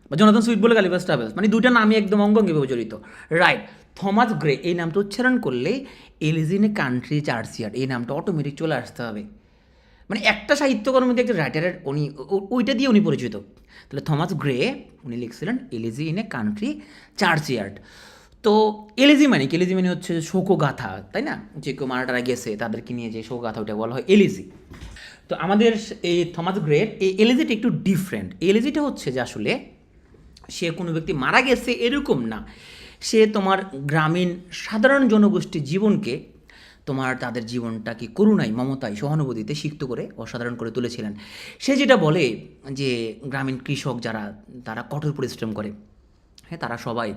বা জোনাথন সুইফট বলে গালিবাস ট্রাভেলস, মানে দুইটা নামই একদম অঙ্গাঙ্গিভাবে জড়িত, রাইট। থমাস গ্রে এই নামটা উচ্চারণ করলেই এলিজিনে কান্ট্রি চার্চিয়ার্ড এই নামটা অটোমেটিক চলে আসতে হবে। মানে একটা সাহিত্যকর্মের মধ্যে একটা রাইটারের উনি ওইটা দিয়ে উনি পরিচিত। তাহলে থমাস গ্রে উনি লিখছিলেন এলিজি ইন এ কান্ট্রি চার্চইয়ার্ড। তো এলিজি মানে হচ্ছে শোকগাথা, তাই না? যে কেউ মারা টারা গেছে তাদেরকে নিয়ে যে শোকগাথা ওটা বলা হয় এলিজি। তো আমাদের এই থমাস গ্রের এই এলিজিটা একটু ডিফারেন্ট। এলিজিটা হচ্ছে যে আসলে সে কোনো ব্যক্তি মারা গেছে এরকম না, সে তোমার গ্রামীণ সাধারণ জনগোষ্ঠীর জীবনকে তোমার তাদের জীবনটাকে করুণায়, মমতায়, সহানুভূতিতে সিক্ত করে অসাধারণ করে তুলেছিলেন। সে যেটা বলে যে গ্রামীণ কৃষক যারা, তারা কঠোর পরিশ্রম করে, হ্যাঁ, তারা সবাই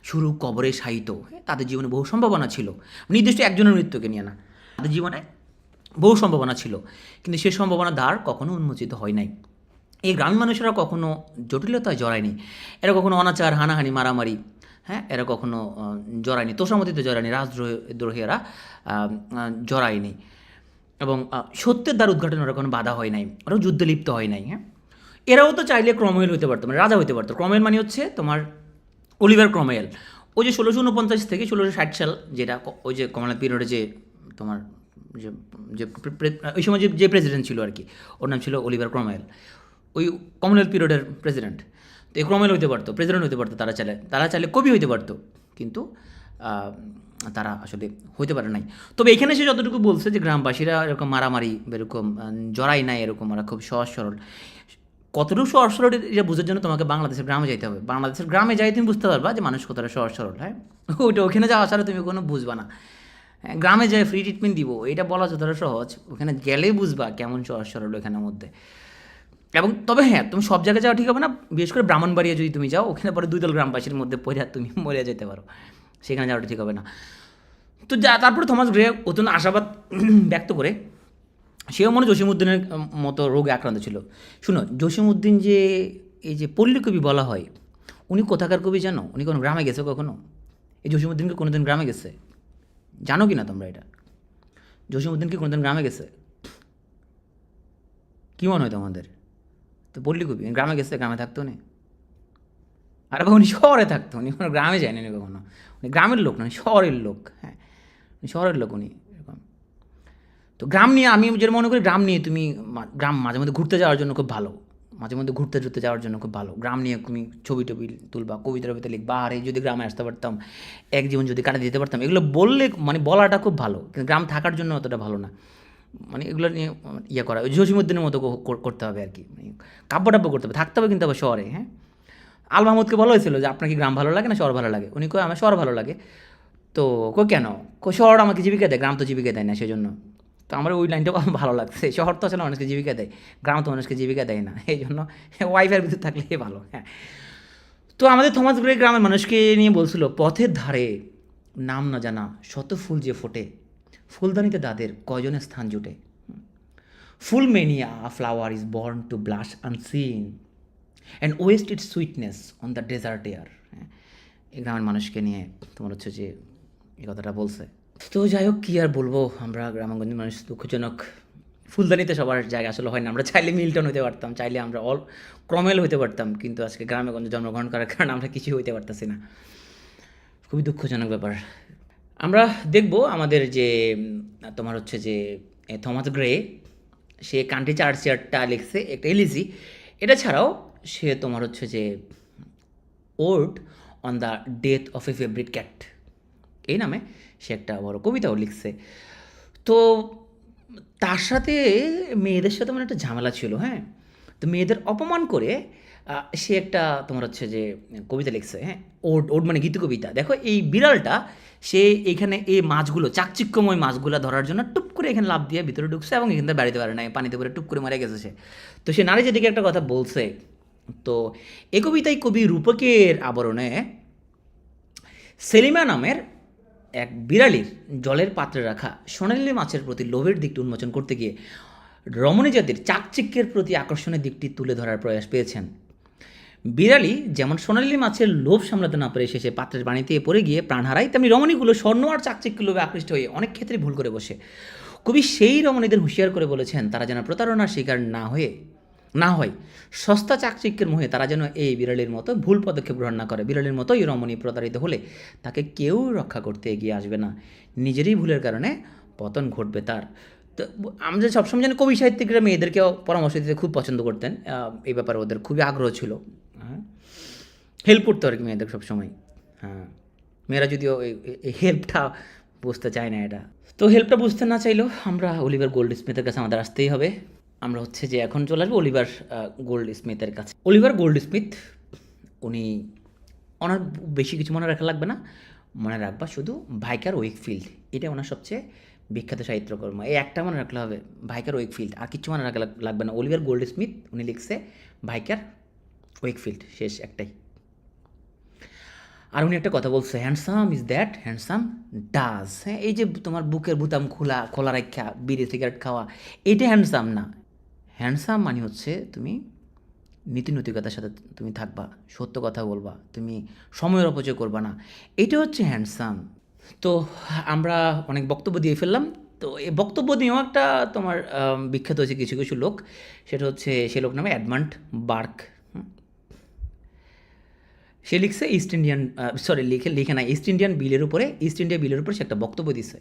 শুরু কবরে শায়িত, হ্যাঁ, তাদের জীবনে বহু সম্ভাবনা ছিল, নির্দিষ্ট একজনের মৃত্যুকে নিয়ে না, তাদের জীবনে বহু সম্ভাবনা ছিল, কিন্তু সেই সম্ভাবনার দ্বার কখনো উন্মোচিত হয় নাই। এই গ্রামীণ মানুষেরা কখনো জটিলতায় জড়ায়নি, এরা কখনো অনাচার, হানাহানি, মারামারি, হ্যাঁ, এরা কখনো জড়ায়নি, তোষামতিতে জড়ায়নি, রাজদ্রোহী এরা জড়ায়নি, এবং সত্যের দ্বার উদ্ঘাটন ওরা কোনো বাধা হয় নাই, ওরাও যুদ্ধে লিপ্ত হয় নাই। হ্যাঁ, এরাও তো চাইলে ক্রমওয়েল হতে পারতো, মানে রাজা হতে পারতো। ক্রমওয়েল মানে হচ্ছে তোমার অলিভার ক্রমওয়েল, ওই যে 1649 থেকে 1660 সাল, যেটা ওই যে কমনওয়েলথ পিরিয়ডে যে তোমার যে যে ওই সময় যে প্রেসিডেন্ট ছিল আর কি, ওর নাম ছিল অলিভার ক্রমওয়েল, ওই কমনওয়েলথ পিরিয়ডের প্রেসিডেন্ট। তো এই ক্রমওয়েল হতে পারতো, প্রেসিডেন্ট হতে পারতো, তারা চাইলে কবি হতে পারতো, কিন্তু তারা আসলে হতে পারে নাই। তবে এখানে সে যতটুকু বলছে যে গ্রামবাসীরা এরকম মারামারি এরকম জড়াই নাই, এরকম ওরা খুব সহজ সরল। কতটুকু সহজ সরল এটা বোঝার জন্য তোমাকে বাংলাদেশের গ্রামে যাইতে হবে। বাংলাদেশের গ্রামে যাই তুমি বুঝতে পারবা যে মানুষ কতটা সহজ সরল। হ্যাঁ, ওইটা ওখানে যাওয়া ছাড়া তুমি কোনো বুঝবা না। হ্যাঁ, গ্রামে যায় ফ্রি ট্রিটমেন্ট দিব, এটা বলা যতটা সহজ, ওখানে গেলেই বুঝবা কেমন সহজ সরল ওখানের মধ্যে। এবং তবে হ্যাঁ, তুমি সব জায়গায় যাওয়া ঠিক হবে না, বিশেষ করে ব্রাহ্মণবাড়িয়া যদি তুমি যাও, ওখানে পরে 2 দল গ্রামবাসীর মধ্যে পড়ে তুমি মরে যেতে পারো, সেখানে যাওয়াটা ঠিক হবে না। তো তারপরে থমাস গ্রে অত্যন্ত আশাবাদ ব্যক্ত করে, সেও মনে জসীমউদ্দিনের মতো রোগে আক্রান্ত ছিল। শুনো, জসীমউদ্দিন যে এই যে পল্লী কবি বলা হয়, উনি কোথাকার কবি জানো? উনি কোনো গ্রামে গেছে কখনো? এই জসীমউদ্দিনকে কোনোদিন গ্রামে গেছে? জানো কি না তোমরা এটা? জসীমউদ্দিন কি কোনোদিন গ্রামে গেছে? কী মনে হয় তোমাদের? তো পল্লী কবি, গ্রামে গেছে, গ্রামে থাকতো উনি? আর উনি শহরে থাকতো, উনি কোনো গ্রামে যায়নি উনি কখনো। উনি গ্রামের লোক না, উনি শহরের লোক। হ্যাঁ, উনি শহরের লোক উনি এরকম। তো গ্রাম নিয়ে আমি যেটা মনে করি, গ্রাম নিয়ে তুমি গ্রাম মাঝে মধ্যে ঘুরতে যাওয়ার জন্য খুব ভালো, মাঝে মধ্যে ঘুরতে যাওয়ার জন্য খুব ভালো। গ্রাম নিয়ে তুমি ছবি টবি তুলবা, কবিতা টবিতা লিখবা, আরে যদি গ্রামে আসতে পারতাম, এক জীবন যদি কাটাতে দিতে পারতাম, এগুলো বললে মানে বলাটা খুব ভালো, কিন্তু গ্রাম থাকার জন্য অতটা ভালো না। মানে এগুলো নিয়ে ইয়ে করা, ওই জসীমউদ্দিনের মতো করতে হবে আর কি, মানে কাব্য টাব্য করতে হবে, থাকতে হবে কিন্তু আবার শহরে। হ্যাঁ, আল মাহমুদকে বলা হয়েছিল যে আপনার কি গ্রাম ভালো লাগে না শহর ভালো লাগে? উনি কয় আমার শহর ভালো লাগে। তো কেন? শহর আমাকে জীবিকা দেয়, গ্রাম তো জীবিকা দেয় না, সেজন্য। তো আমার ওই লাইনটা ভালো লাগছে, শহর তো আসলে মানুষকে জীবিকা দেয়, গ্রাম তো মানুষকে জীবিকা দেয় না, এই জন্য ওয়াইফাইয়ের ভিতর থাকলে ভালো। হ্যাঁ, তো আমাদের থমাস গ্রে গ্রামের মানুষকে নিয়ে বলছিল, পথের ধারে নাম না জানা শত ফুল যে ফোটে, ফুলদানিতে তাদের কয়জনের স্থান জুটে। Full many a flower is born to blush unseen and waste its sweetness on the desert air. হ্যাঁ, এই গ্রামের মানুষকে নিয়ে তোমার হচ্ছে যে এই কথাটা বলছে। তো যাই হোক, কী আর বলবো, আমরা গ্রামগঞ্জের মানুষ, দুঃখজনক। ফুলদানিতে সবার জায়গা আসলে হয় না, আমরা চাইলে মিল্টন হতে পারতাম, চাইলে আমরা ক্রমেল হতে পারতাম, কিন্তু আজকে গ্রামে গঞ্জে জন্মগ্রহণ করার কারণে আমরা কিছুই হইতে পারতেছি না। খুবই দুঃখজনক ব্যাপার। আমরা দেখব আমাদের যে তোমার হচ্ছে যে থমাস গ্রে, সে কান্ট্রি চার্চইয়ার্ডটা লিখছে একটা এলিজি, এটা ছাড়াও সে তোমার হচ্ছে যে ode on the death of a favourite cat, এই নামে সে একটা বড় কবিতাও লিখছে। তো তার সাথে মেয়েদের সাথে মানে একটা ঝামেলা ছিল। হ্যাঁ, তো মেয়েদের অপমান করে সে একটা তোমার হচ্ছে যে কবিতা লিখছে। হ্যাঁ, ওড মানে গীত কবিতা। দেখো এই বিড়ালটা, সে এখানে এই মাছগুলো, চাকচিক্যময় মাছগুলো ধরার জন্য টুপ করে এখানে লাফ দিয়ে ভিতরে ঢুকছে এবং এখান থেকে বাড়িতে পারে না, পানিতে পরে টুপ করে মারা গেছে সে। তো সে নারী যেদিকে একটা কথা বলছে। তো এই কবিতায় কবি রূপকের আবরণে সেলিমা নামের এক বিড়ালির জলের পাত্রে রাখা সোনালি মাছের প্রতি লোভের দিকটি উন্মোচন করতে গিয়ে রমণী জাতির চাকচিক্যের প্রতি আকর্ষণের দিকটি তুলে ধরার প্রয়াস পেয়েছেন। বিড়ালি যেমন সোনালি মাছের লোভ সামলাতে না পেরে শেষে পাত্রের পানিতে পড়ে গিয়ে প্রাণ হারায়, তেমনি রমণীগুলো স্বর্ণ আর চাকচিক্যের লোভে আকৃষ্ট হয়ে অনেক ক্ষেত্রে ভুল করে বসে। কবি সেই রমণীদের হুঁশিয়ার করে বলেছেন, তারা যেন প্রতারণার শিকার না হয়, সস্তা চাকচিক্যের মোহে তারা যেন এই বিড়ালির মতো ভুল পদক্ষেপ গ্রহণ না করে। বিড়ালির মতোই রমণী প্রতারিত হলে তাকে কেউ রক্ষা করতে এগিয়ে আসবে না, নিজেরই ভুলের কারণে পতন ঘটবে তার। তো আমরা সবসময় জানি কবি সাহিত্যিকরা মেয়েদেরকেও পরামর্শ দিতে খুব পছন্দ করতেন, এই ব্যাপারে ওদের খুবই আগ্রহ ছিল। হ্যাঁ, হেল্প করতো আর কি মেয়েদের সবসময়। হ্যাঁ, মেয়েরা যদিও এই হেল্পটা বুঝতে চায় না এটা। তো হেল্পটা বুঝতে না চাইলেও আমরা অলিভার গোল্ড স্মিথের কাছে আমাদের আসতেই হবে। আমরা হচ্ছে যে এখন চলে আসবো অলিভার গোল্ড স্মিথের কাছে। অলিভার গোল্ড স্মিথ, উনি ওনার বেশি কিছু মনে রাখা লাগবে না, মনে রাখবা শুধু ভাইকার ওয়েকফিল্ড, এটা ওনার সবচেয়ে বিখ্যাত সাহিত্যকর্ম। এই একটা মনে রাখলে হবে, ভাইকার ওয়েকফিল্ড, আর কিছু মনে রাখা লাগবে না। অলিভার গোল্ড স্মিথ উনি লিখছে ভাইকার ওয়েকফিল্ড, শেষ একটাই। আর উনি একটা কথা বলছে, handsome is that handsome does. হ্যাঁ, এই যে তোমার বুকের বুতাম খোলা খোলা রাখা বিড়ি সিগারেট খাওয়া, এটা হ্যান্ডসাম না। হ্যান্ডসাম মানে হচ্ছে তুমি নীতি নৈতিকতার সাথে তুমি থাকবা, সত্য কথা বলবা, তুমি সময়ের অপচয় করবা না, এটা হচ্ছে হ্যান্ডসাম। তো আমরা অনেক বক্তব্য দিয়ে ফেললাম। তো এই বক্তব্য দিয়েও একটা তোমার বিখ্যাত হয়েছে কিছু কিছু লোক, সেটা হচ্ছে সে লোক নামে এডমান্ড বার্ক। সে লিখছে ইস্ট ইন্ডিয়ান, সরি লিখে না, ইস্ট ইন্ডিয়ান বিলের উপরে, ইস্ট ইন্ডিয়া বিলের উপরে সে একটা বক্তব্য দিছে।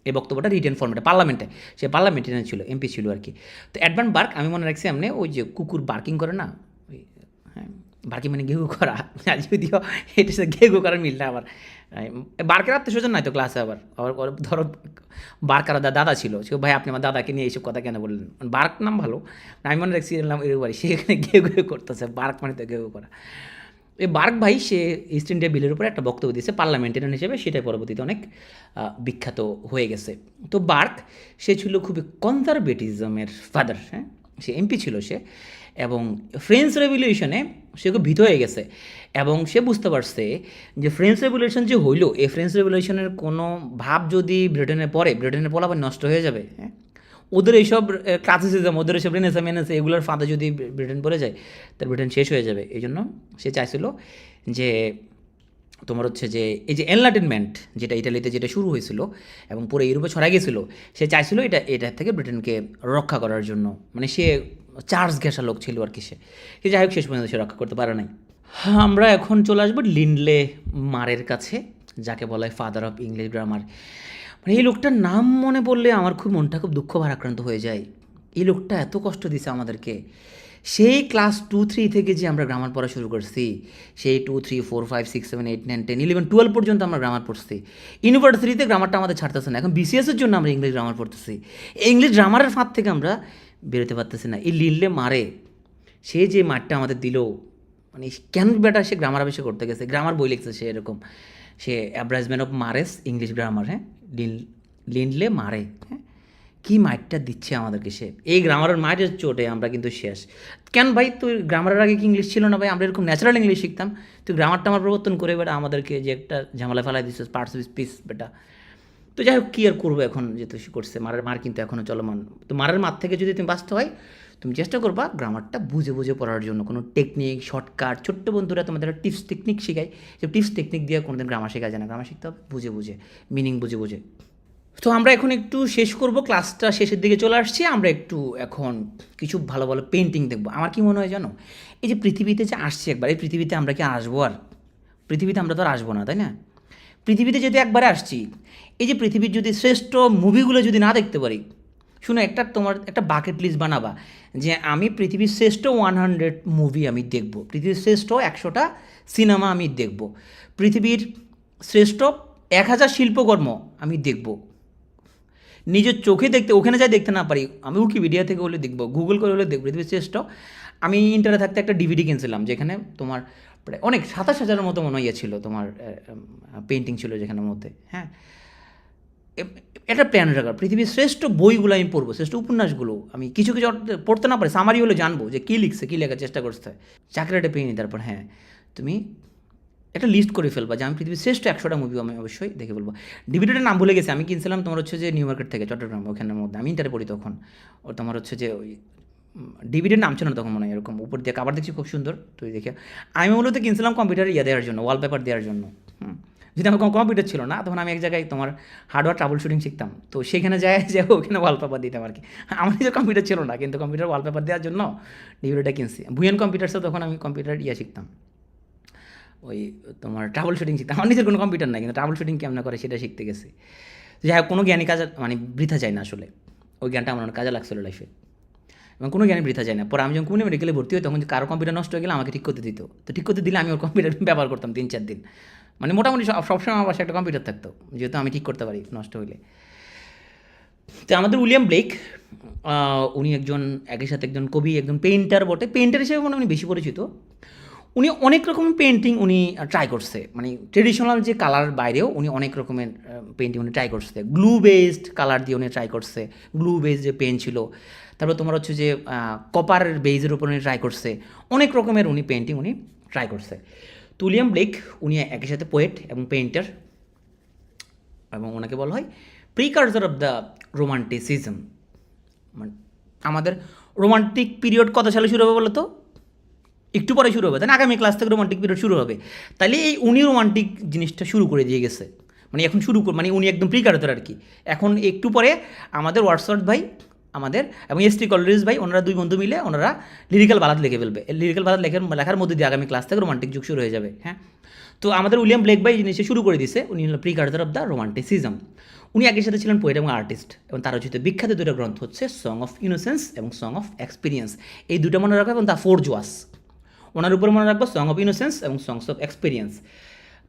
এই বক্তব্যটা রিটেন ফর্মেটে পার্লামেন্টে, সে পার্লামেন্টারিয়ান ছিল, এমপি ছিল আর কি। তো অ্যাডভান্ট বার্ক, আমি মনে রাখছি এমনি ওই যে কুকুর বার্কিং করে না, ওই হ্যাঁ, বার্কিং মানে ঘেঘু করা, যদিও এটা সে ঘেঘু করার মিলটা আবার বার্কের আত্মীয়স্বজন নাই তো ক্লাসে, আবার আবার ধরো বার্কার দাদা ছিল, সে ভাই আপনি আমার দাদাকে নিয়ে এইসব কথা কেন বললেন, বার্ক নাম ভালো, আমি মনে রাখছি নাম এর বাড়ি, সে এখানে ঘেঘু করতেছে, বার্ক মানে তো ঘেঘু করা। এই বার্ক ভাই সে ইস্ট ইন্ডিয়া বিলের উপরে একটা বক্তব্য দিয়েছে পার্লামেন্টারিয়ান হিসেবে, সেটাই পরবর্তীতে অনেক বিখ্যাত হয়ে গেছে। তো বার্ক সে ছিল খুবই কনজারভেটিজমের ফাদার, হ্যাঁ, সে এমপি ছিল সে, এবং ফ্রেঞ্চ রেভলিউশনে সে খুব ভীত হয়ে গেছে, এবং সে বুঝতে পারছে যে ফ্রেঞ্চ রেভলিউশন যে হইলো, এই ফ্রেঞ্চ রেভলিউশনের কোনো ভাব যদি ব্রিটেনে পড়ে, ব্রিটেনের পোলাপান নষ্ট হয়ে যাবে। হ্যাঁ, ওদের এইসব ক্লাসিসিজম, ওদের এইসব রেনেসা মেনেসা এগুলোর ফাঁদে যদি ব্রিটেন পড়ে যায়, তার ব্রিটেন শেষ হয়ে যাবে। এই জন্য সে চাইছিল যে তোমার হচ্ছে যে এই যে এনলাইটেনমেন্ট যেটা ইটালিতে যেটা শুরু হয়েছিল এবং পুরো ইউরোপে ছড়া গেছিলো, সে চাইছিল এটা থেকে ব্রিটেনকে রক্ষা করার জন্য। মানে সে চার্জ ঘেঁষা লোক ছিল আর কি, সে যাই হোক শেষ পর্যন্ত সে রক্ষা করতে পারে নাই। আমরা এখন চলে আসবো লিন্ডলে মারের কাছে, যাকে বলা হয় ফাদার অফ ইংলিশ গ্রামার। মানে এই লোকটার নাম মনে পড়লে আমার খুব মনটা খুব দুঃখ ভারাক্রান্ত হয়ে যায়। এই লোকটা এত কষ্ট দিছে আমাদেরকে, সেই ক্লাস 2-3 থেকে যে আমরা গ্রামার পড়া শুরু করছি, সেই 2-3-4-5-6-7-8-9-10-11-12 পর্যন্ত আমরা গ্রামার পড়ছি। ইউনিভার্সিটিতে গ্রামারটা আমাদের ছাড়তেছে না, এখন বিসিএসের জন্য আমরা ইংলিশ গ্রামার পড়তেছি, ইংলিশ গ্রামারের ফাঁদ থেকে আমরা বেরোতে পারতেছি না। এই লিনলে মারে, সে যে মারটা আমাদের দিল, মানে কেন বেটা সে গ্রামার আবিষ্কার করতে গেছে, গ্রামার বই লিখছে সে এরকম, সে অ্যাব্রাইজমেন্ট অফ মারেস ইংলিশ গ্রামার। হ্যাঁ, লিনলে মারে, হ্যাঁ, কী মাইটটা দিচ্ছে আমাদেরকে সে, এই গ্রামারের মাইটের চোটে আমরা কিন্তু শেষ। কেন ভাই, তুই গ্রামারের আগে কি ইংলিশ ছিল না ভাই? আমরা এরকম ন্যাচারাল ইংলিশ শিখতাম, তুই গ্রামারটা আমার প্রবর্তন করে বেটা আমাদেরকে যে একটা ঝামেলা ফেলাই দিচ্ছিস, পার্টস অফ স্পিচ বেটা। তো যাই হোক, কী আর করবো এখন, যেহেতু সে করছে, মার কিন্তু এখনও চলমান। তো মারের মার থেকে যদি তুমি বাঁচতে হয়, তুমি চেষ্টা করবা গ্রামারটা বুঝে বুঝে পড়ার জন্য, কোনো টেকনিক শর্টকাট, ছোট্ট বন্ধুরা তোমাদের টিপস টেকনিক শেখায়, যে টিপস টেকনিক দিয়ে কোনোদিন গ্রামার শেখা যায় না, গ্রামার শিখতে হবে বুঝে বুঝে, মিনিং বুঝে বুঝে। তো আমরা এখন একটু শেষ করব, ক্লাসটা শেষের দিকে চলে আসছি, আমরা একটু এখন কিছু ভালো ভালো পেন্টিং দেখবো। আমার কি মনে হয় জানো, এই যে পৃথিবীতে যে আসছি একবার, এই পৃথিবীতে আমরা কি আসবো আর? পৃথিবীতে আমরা তো আর আসবো না, তাই না? পৃথিবীতে যদি একবারে আসছি, এই যে পৃথিবীর যদি শ্রেষ্ঠ মুভিগুলো যদি না দেখতে পারি, শুনো, তোমার একটা বাকেট লিস্ট বানাবা যে আমি পৃথিবীর শ্রেষ্ঠ 100 মুভি আমি দেখব, পৃথিবীর শ্রেষ্ঠ 100টা সিনেমা আমি দেখব, পৃথিবীর শ্রেষ্ঠ 1000 শিল্পকর্ম আমি দেখব, নিজের চোখে দেখতে, ওখানে যাই দেখতে না পারি, আমি উইকিপিডিয়া থেকে হলে দেখবো, গুগল করে হলে দেখবো পৃথিবীর শ্রেষ্ঠ। আমি ইন্টারে থাকতে একটা ডিভিডি কিনছিলাম, যেখানে তোমার প্রায় অনেক 27,000-এর মতো মনে ইয়ে ছিল, তোমার পেন্টিং ছিল যেখানের মধ্যে। হ্যাঁ, একটা প্ল্যান রাখা, পৃথিবীর শ্রেষ্ঠ বইগুলো আমি পড়বো, শ্রেষ্ঠ উপন্যাসগুলো আমি কিছু কিছু পড়তে না পারি, সামারি হলে জানবো যে কী লিখছে, কী লেখার চেষ্টা করতে হয়, চাকরিটা পেয়ে নি। তারপর হ্যাঁ, তুমি একটা লিস্ট করে ফেলবা যে আমি পৃথিবীর শ্রেষ্ঠ 100টা মুভি আমি অবশ্যই দেখে বলবো। ডিভিডিটার নাম ভুলে গেছি, আমি কিনছিলাম তোমার হচ্ছে যে নিউ মার্কেট থেকে, চট্টগ্রাম, ওখানের মধ্যে, আমি ইন্টারে পড়ি তখন। ও তোমার হচ্ছে যে ওই ডিভিডির নাম ছিল না তখন, মনে হয় এরকম উপর দিয়ে কাবার দেখছি খুব সুন্দর, তুই দেখে। আমি মূলত কিনছিলাম কম্পিউটার দেওয়ার জন্য, ওয়ালপেপার দেওয়ার জন্য। যদি আমার কম্পিউটার ছিল না, তখন আমি এক জায়গায় তোমার হার্ডওয়্যার ট্রাবল শুটিং শিখতাম, তো সেখানে যায় যে ওখানে ওয়ালপেপার দিতাম আর কি। আমার নিজের কম্পিউটার ছিল না, কিন্তু কম্পিউটার ওয়ালপেপার দেওয়ার জন্য ডিভিডিটা কিনছি। ভুয়েন কম্পিউটার্সে তখন আমি কম্পিউটার শিখতাম, ওই তোমার ট্রাবল শুটিং শিখতাম। আমার নিজের কোনো কম্পিউটার নাই, কিন্তু ট্রাবল শুটিং কেমন করে সেটা শিখতে গেছি। যাই হোক, কোনো জ্ঞানী কাজ মানে বৃথা যায় না আসলে। ওই জ্ঞানটা আমার অনেক কাজে লাগছিল লাইফে, এবং কোনো জ্ঞান বৃথা যায় না। পরে আমি যখন কোনো মেডিকেলে ভর্তি হই তখন কারো কম্পিউটার নষ্ট হয়ে গেলে আমাকে ঠিক করতে দিত, তো ঠিক করতে দিলে আমি ওর কম্পিউটার ব্যবহার করতাম 3-4 দিন। মানে মোটামুটি সবসময় আমার পাশে একটা কম্পিউটার থাকতো, যেহেতু আমি ঠিক করতে পারি নষ্ট হইলে। তো আমাদের উইলিয়াম ব্লেক, উনি একজন একই সাথে একজন কবি, একজন পেইন্টার বটে, পেইন্টার হিসেবে মানে উনি বেশি পরিচিত। উনি অনেক রকম পেন্টিং উনি ট্রাই করছে, মানে ট্রেডিশনাল যে কালার বাইরেও উনি অনেক রকমের পেন্টিং উনি ট্রাই করছে। গ্লু বেসড কালার দিয়ে উনি ট্রাই করছে, গ্লু বেসড যে পেন ছিল, তারপর তোমার হচ্ছে যে কপার বেজের উপর উনি ট্রাই করছে, অনেক রকমের উনি পেন্টিং উনি ট্রাই করছে। তো উইলিয়াম ব্লেক উনি একই সাথে পোয়েট এবং পেইন্টার, এবং ওনাকে বলা হয় প্রিকারজার অফ দ্য রোমান্টিসিজম। মানে আমাদের রোমান্টিক পিরিয়ড কত সালে শুরু হবে বলো তো? একটু পরে শুরু হবে, তাই না? আগামী ক্লাস থেকে রোমান্টিক পিরিয়ড শুরু হবে। তাহলে এই উনি রোমান্টিক জিনিসটা শুরু করে দিয়ে গেছে, মানে এখন মানে উনি একদম প্রিকারজার আর কি। এখন একটু পরে আমাদের ওয়াটসওয়ার্থ ভাই আমাদের এবং এস.টি. কলরিজ ভাই, ওনারা দুই বন্ধু মিলে ওনারা লিরিক্যাল বালাদ লিখে ফেলবে। লিরিক্যাল বালাদ লেখার মধ্যে দিয়ে আগামী ক্লাস থেকে রোমান্টিক যুগ শুরু হয়ে যাবে। হ্যাঁ, তো আমাদের উইলিয়াম ব্লেক ভাই জিনিসটা শুরু করে দিছে, উনি হল প্রিকারজার অফ দ্য রোমান্টিসিজম। উনি একই সাথে ছিলেন পোয়েট এবং আর্টিস্ট, এবং তার রচিত বিখ্যাত দুটো গ্রন্থ হচ্ছে সং অফ ইনোসেন্স এবং সং অফ এক্সপিরিয়েন্স। এই দুটো মনে রাখবে, এবং দ্য ফোর জোয়াস। ওনার উপর মনে রাখবো সং অফ ইনোসেন্স এবং সংস অফ এক্সপিরিয়েন্স।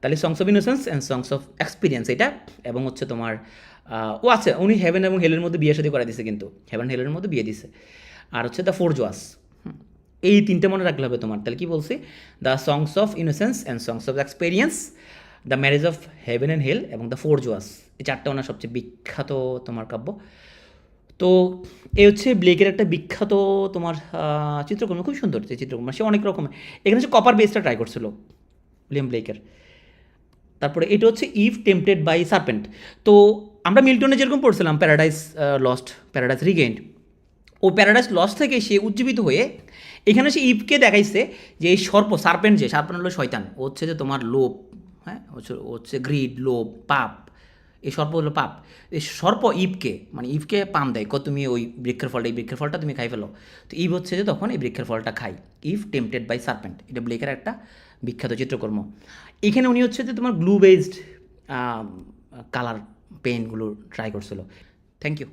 তাহলে songs of innocence and songs of experience এটা, এবং হচ্ছে তোমার ও আছে, উনি হেভেন এবং হেলের মধ্যে বিয়ে শাদী করে দিছে, কিন্তু হেভেন হেলের মধ্যে বিয়ে দিছে। আর হচ্ছে দ্য ফোর জোয়াস, এই তিনটে মনে রাখলে হবে তোমার। তাহলে কী বলছি? The songs of innocence and songs of experience, the marriage of heaven and hell, এবং দ্য ফোর জোয়াস। এই চারটা ওনার সবচেয়ে বিখ্যাত তোমার কাব্য। তো এই হচ্ছে ব্লেকের একটা বিখ্যাত তোমার চিত্রকর্ম, খুব সুন্দর যে চিত্রকর্ম, সে অনেক রকম। এখানে হচ্ছে কপার বেসটা ট্রাই করছিল উইলিয়াম ব্লেকের। তারপরে এটা হচ্ছে ইভ টেম্পটেড বাই সার্পেন্ট। তো আমরা মিল্টনে যেরকম পড়ছিলাম প্যারাডাইস লস্ট, প্যারাডাইস রিগেইনড, ও প্যারাডাইস লস্ট থেকে সে উজ্জীবিত হয়ে এখানে সে ইভকে দেখাইছে যে এই সার্পেন্ট হলো শয়তান, ও হচ্ছে যে তোমার লোভ, হ্যাঁ, হচ্ছে গ্রিড, লোভ, পাপ। এই সর্প হলো পাপ। এই সর্প ইভকে পাম দেয়, তুমি ওই বৃক্ষের ফলটা, এই বৃক্ষের ফলটা তুমি খাই ফেলো। তো ইভ হচ্ছে যে তখন এই বৃক্ষের ফলটা খাই। ইভ টেম্পটেড বাই সার্পেন্ট, এটা ব্লেকের একটা বিখ্যাত চিত্রকর্ম। এখানে উনি হচ্ছে যে তোমার গ্লু বেসড কালার পেনগুলো ট্রাই করছিল। Thank you.